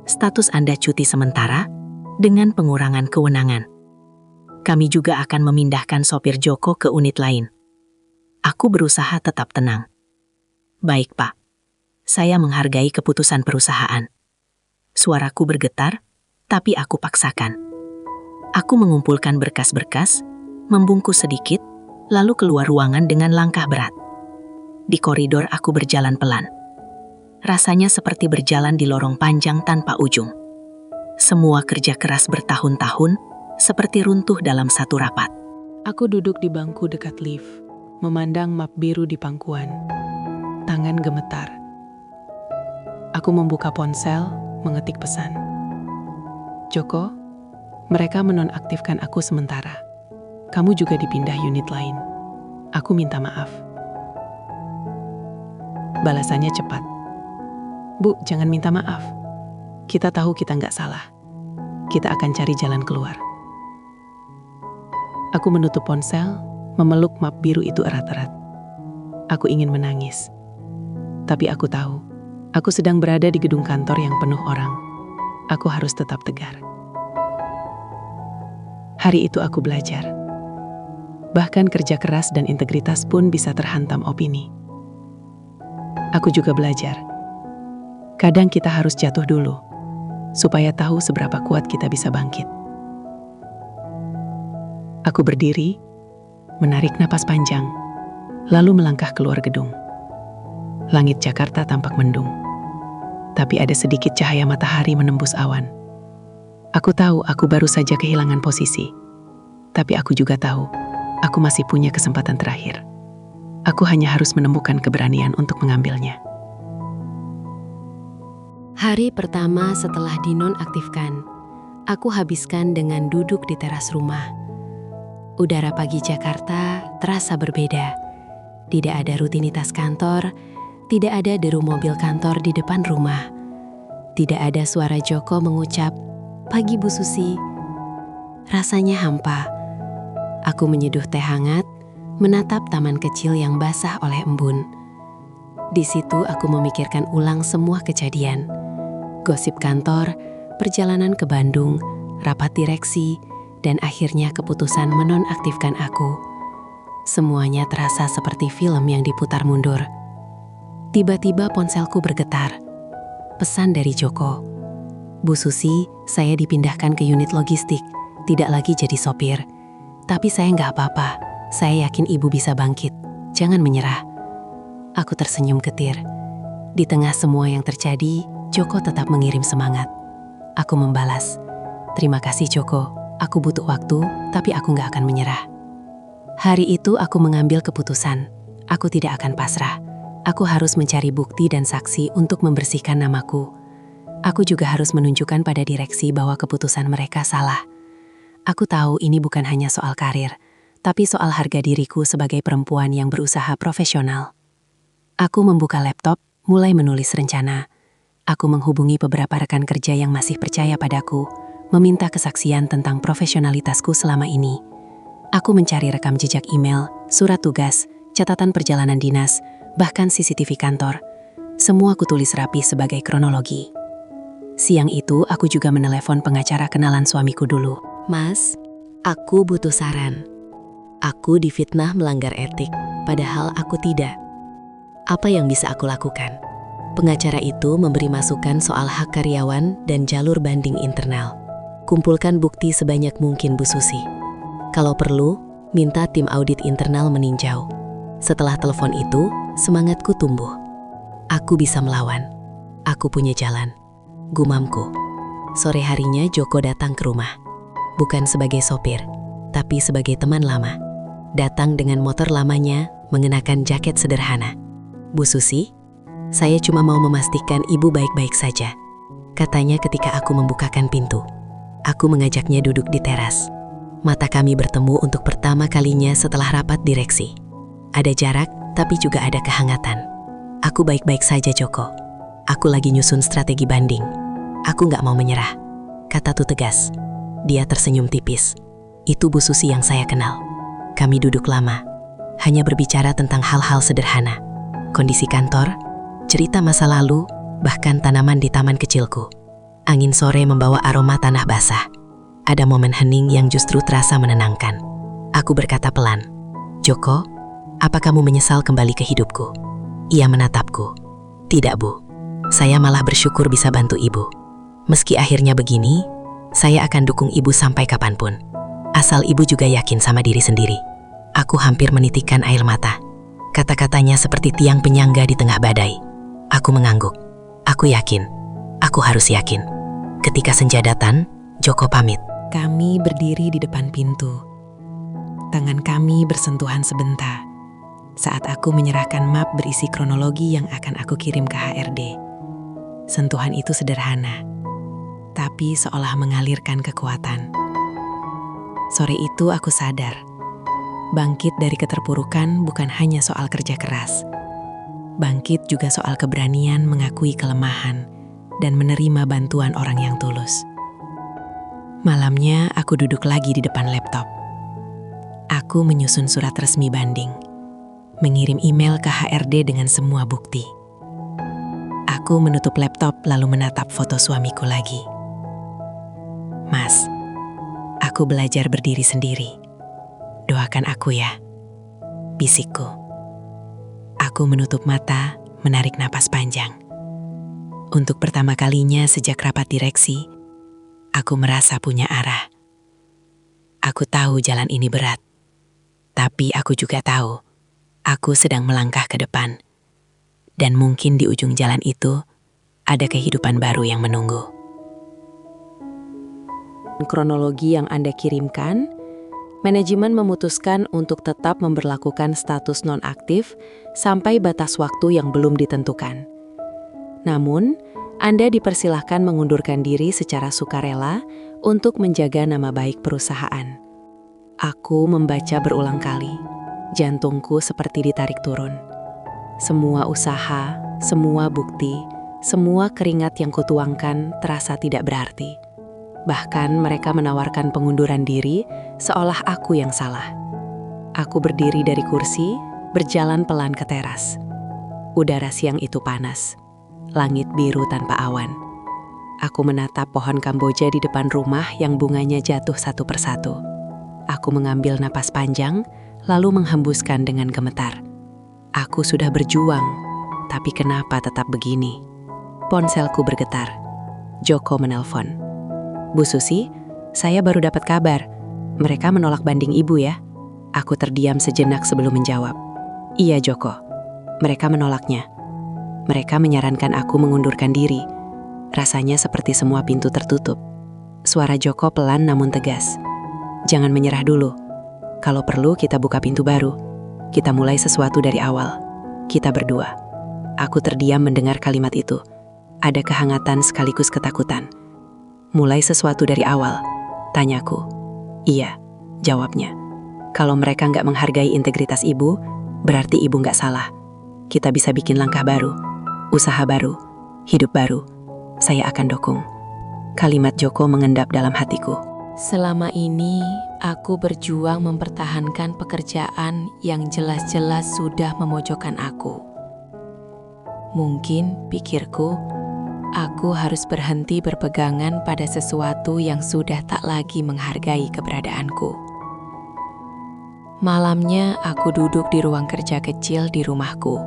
status Anda cuti sementara dengan pengurangan kewenangan. Kami juga akan memindahkan sopir Joko ke unit lain. Aku berusaha tetap tenang. Baik, Pak. Saya menghargai keputusan perusahaan. Suaraku bergetar, tapi aku paksakan. Aku mengumpulkan berkas-berkas, membungkus sedikit, lalu keluar ruangan dengan langkah berat. Di koridor aku berjalan pelan. Rasanya seperti berjalan di lorong panjang tanpa ujung. Semua kerja keras bertahun-tahun seperti runtuh dalam satu rapat. Aku duduk di bangku dekat lift, memandang map biru di pangkuan. Tangan gemetar. Aku membuka ponsel, mengetik pesan. Joko, mereka menonaktifkan aku sementara. Kamu juga dipindah unit lain. Aku minta maaf. Balasannya cepat. Bu, jangan minta maaf. Kita tahu kita nggak salah. Kita akan cari jalan keluar. Aku menutup ponsel, memeluk map biru itu erat-erat. Aku ingin menangis. Tapi aku tahu, aku sedang berada di gedung kantor yang penuh orang. Aku harus tetap tegar. Hari itu aku belajar. Bahkan kerja keras dan integritas pun bisa terhantam opini. Aku juga belajar. Kadang kita harus jatuh dulu, supaya tahu seberapa kuat kita bisa bangkit. Aku berdiri, menarik napas panjang, lalu melangkah keluar gedung. Langit Jakarta tampak mendung, tapi ada sedikit cahaya matahari menembus awan. Aku tahu aku baru saja kehilangan posisi, tapi aku juga tahu aku masih punya kesempatan terakhir. Aku hanya harus menemukan keberanian untuk mengambilnya. Hari pertama setelah dinonaktifkan, aku habiskan dengan duduk di teras rumah. Udara pagi Jakarta terasa berbeda. Tidak ada rutinitas kantor, tidak ada deru mobil kantor di depan rumah. Tidak ada suara Joko mengucap, "Pagi Bu Susi." Rasanya hampa. Aku menyeduh teh hangat, menatap taman kecil yang basah oleh embun. Di situ aku memikirkan ulang semua kejadian. Gosip kantor, perjalanan ke Bandung, rapat direksi, dan akhirnya keputusan menonaktifkan aku. Semuanya terasa seperti film yang diputar mundur. Tiba-tiba ponselku bergetar. Pesan dari Joko. "Bu Susi, saya dipindahkan ke unit logistik, tidak lagi jadi sopir. Tapi saya nggak apa-apa, saya yakin ibu bisa bangkit. Jangan menyerah." Aku tersenyum getir. Di tengah semua yang terjadi, Joko tetap mengirim semangat. Aku membalas, "Terima kasih Joko, aku butuh waktu, tapi aku nggak akan menyerah." Hari itu aku mengambil keputusan. Aku tidak akan pasrah. Aku harus mencari bukti dan saksi untuk membersihkan namaku. Aku juga harus menunjukkan pada direksi bahwa keputusan mereka salah. Aku tahu ini bukan hanya soal karir, tapi soal harga diriku sebagai perempuan yang berusaha profesional. Aku membuka laptop, mulai menulis rencana. Aku menghubungi beberapa rekan kerja yang masih percaya padaku, meminta kesaksian tentang profesionalitasku selama ini. Aku mencari rekam jejak email, surat tugas, catatan perjalanan dinas, bahkan CCTV kantor. Semua kutulis rapi sebagai kronologi. Siang itu aku juga menelepon pengacara kenalan suamiku dulu. "Mas, aku butuh saran. Aku difitnah melanggar etik, padahal aku tidak. Apa yang bisa aku lakukan?" Pengacara itu memberi masukan soal hak karyawan dan jalur banding internal. "Kumpulkan bukti sebanyak mungkin Bu Susi. Kalau perlu, minta tim audit internal meninjau." Setelah telepon itu, semangatku tumbuh. Aku bisa melawan. Aku punya jalan. Gumamku. Sore harinya Joko datang ke rumah. Bukan sebagai sopir, tapi sebagai teman lama. Datang dengan motor lamanya, mengenakan jaket sederhana. "Bu Susi, saya cuma mau memastikan ibu baik-baik saja," katanya ketika aku membukakan pintu. Aku mengajaknya duduk di teras. Mata kami bertemu untuk pertama kalinya setelah rapat direksi. Ada jarak, tapi juga ada kehangatan. "Aku baik-baik saja, Joko. Aku lagi nyusun strategi banding. Aku nggak mau menyerah," kataku tegas. Dia tersenyum tipis. "Itu Bu Susi yang saya kenal. Kami duduk lama, hanya berbicara tentang hal-hal sederhana. Kondisi kantor, cerita masa lalu, bahkan tanaman di taman kecilku. Angin sore membawa aroma tanah basah. Ada momen hening yang justru terasa menenangkan. Aku berkata pelan, "Joko, apa kamu menyesal kembali ke hidupku?" Ia menatapku. "Tidak, Bu. Saya malah bersyukur bisa bantu ibu. Meski akhirnya begini, saya akan dukung ibu sampai kapanpun. Asal ibu juga yakin sama diri sendiri." Aku hampir menitikkan air mata. Kata-katanya seperti tiang penyangga di tengah badai. Aku mengangguk. Aku yakin. Aku harus yakin. Ketika senja datang, Joko pamit. Kami berdiri di depan pintu. Tangan kami bersentuhan sebentar saat aku menyerahkan map berisi kronologi yang akan aku kirim ke HRD. Sentuhan itu sederhana, tapi seolah mengalirkan kekuatan. Sore itu aku sadar, bangkit dari keterpurukan bukan hanya soal kerja keras. Bangkit juga soal keberanian mengakui kelemahan dan menerima bantuan orang yang tulus. Malamnya aku duduk lagi di depan laptop. Aku menyusun surat resmi banding, mengirim email ke HRD dengan semua bukti. Aku menutup laptop lalu menatap foto suamiku lagi. Mas, aku belajar berdiri sendiri. Doakan aku ya, bisikku. Aku menutup mata, menarik napas panjang. Untuk pertama kalinya sejak rapat direksi, aku merasa punya arah. Aku tahu jalan ini berat, tapi aku juga tahu aku sedang melangkah ke depan. Dan mungkin di ujung jalan itu ada kehidupan baru yang menunggu. Kronologi yang Anda kirimkan, manajemen memutuskan untuk tetap memberlakukan status nonaktif sampai batas waktu yang belum ditentukan. Namun, Anda dipersilahkan mengundurkan diri secara sukarela untuk menjaga nama baik perusahaan. Aku membaca berulang kali, jantungku seperti ditarik turun. Semua usaha, semua bukti, semua keringat yang kutuangkan terasa tidak berarti. Bahkan mereka menawarkan pengunduran diri seolah aku yang salah. Aku berdiri dari kursi, berjalan pelan ke teras. Udara siang itu panas. Langit biru tanpa awan. Aku menatap pohon kamboja di depan rumah yang bunganya jatuh satu persatu. Aku mengambil napas panjang, lalu menghembuskan dengan gemetar. Aku sudah berjuang, tapi kenapa tetap begini? Ponselku bergetar. Joko menelpon. Bu Susi, saya baru dapat kabar. Mereka menolak banding ibu ya. Aku terdiam sejenak sebelum menjawab. Iya Joko, mereka menolaknya. Mereka menyarankan aku mengundurkan diri. Rasanya seperti semua pintu tertutup. Suara Joko pelan namun tegas. Jangan menyerah dulu. Kalau perlu kita buka pintu baru. Kita mulai sesuatu dari awal. Kita berdua. Aku terdiam mendengar kalimat itu. Ada kehangatan sekaligus ketakutan. Mulai sesuatu dari awal, tanyaku. Iya, jawabnya. Kalau mereka nggak menghargai integritas ibu, berarti ibu nggak salah. Kita bisa bikin langkah baru. Usaha baru, hidup baru, saya akan dukung. Kalimat Joko mengendap dalam hatiku. Selama ini, aku berjuang mempertahankan pekerjaan yang jelas-jelas sudah memojokkan aku. Mungkin, pikirku, aku harus berhenti berpegangan pada sesuatu yang sudah tak lagi menghargai keberadaanku. Malamnya, aku duduk di ruang kerja kecil di rumahku.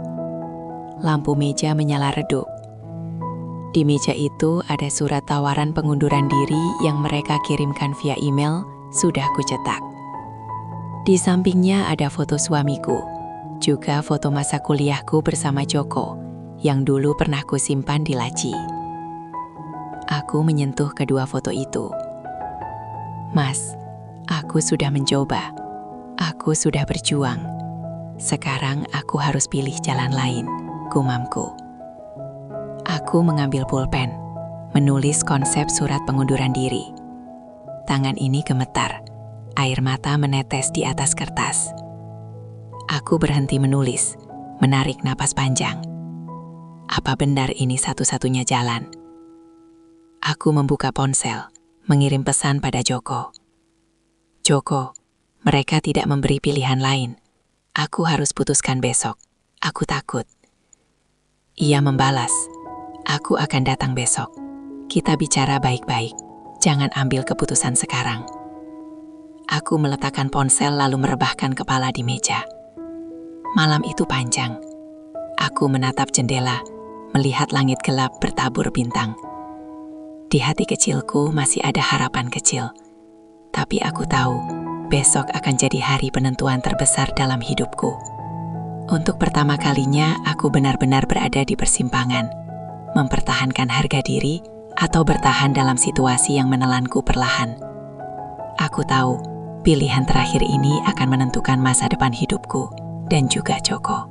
Lampu meja menyala redup. Di meja itu ada surat tawaran pengunduran diri yang mereka kirimkan via email, sudah kucetak. Di sampingnya ada foto suamiku, juga foto masa kuliahku bersama Joko, yang dulu pernah kusimpan di laci. Aku menyentuh kedua foto itu. Mas, aku sudah mencoba. Aku sudah berjuang. Sekarang aku harus pilih jalan lain. Gumamku. Aku mengambil pulpen, menulis konsep surat pengunduran diri. Tangan ini gemetar, air mata menetes di atas kertas. Aku berhenti menulis, menarik napas panjang. Apa benar ini satu-satunya jalan? Aku membuka ponsel, mengirim pesan pada Joko. Joko, mereka tidak memberi pilihan lain. Aku harus putuskan besok. Aku takut. Ia membalas, aku akan datang besok. Kita bicara baik-baik, jangan ambil keputusan sekarang. Aku meletakkan ponsel lalu merebahkan kepala di meja. Malam itu panjang. Aku menatap jendela, melihat langit gelap bertabur bintang. Di hati kecilku masih ada harapan kecil. Tapi aku tahu, besok akan jadi hari penentuan terbesar dalam hidupku. Untuk pertama kalinya, aku benar-benar berada di persimpangan. mempertahankan harga diri atau bertahan dalam situasi yang menelanku perlahan. Aku tahu, pilihan terakhir ini akan menentukan masa depan hidupku dan juga Joko.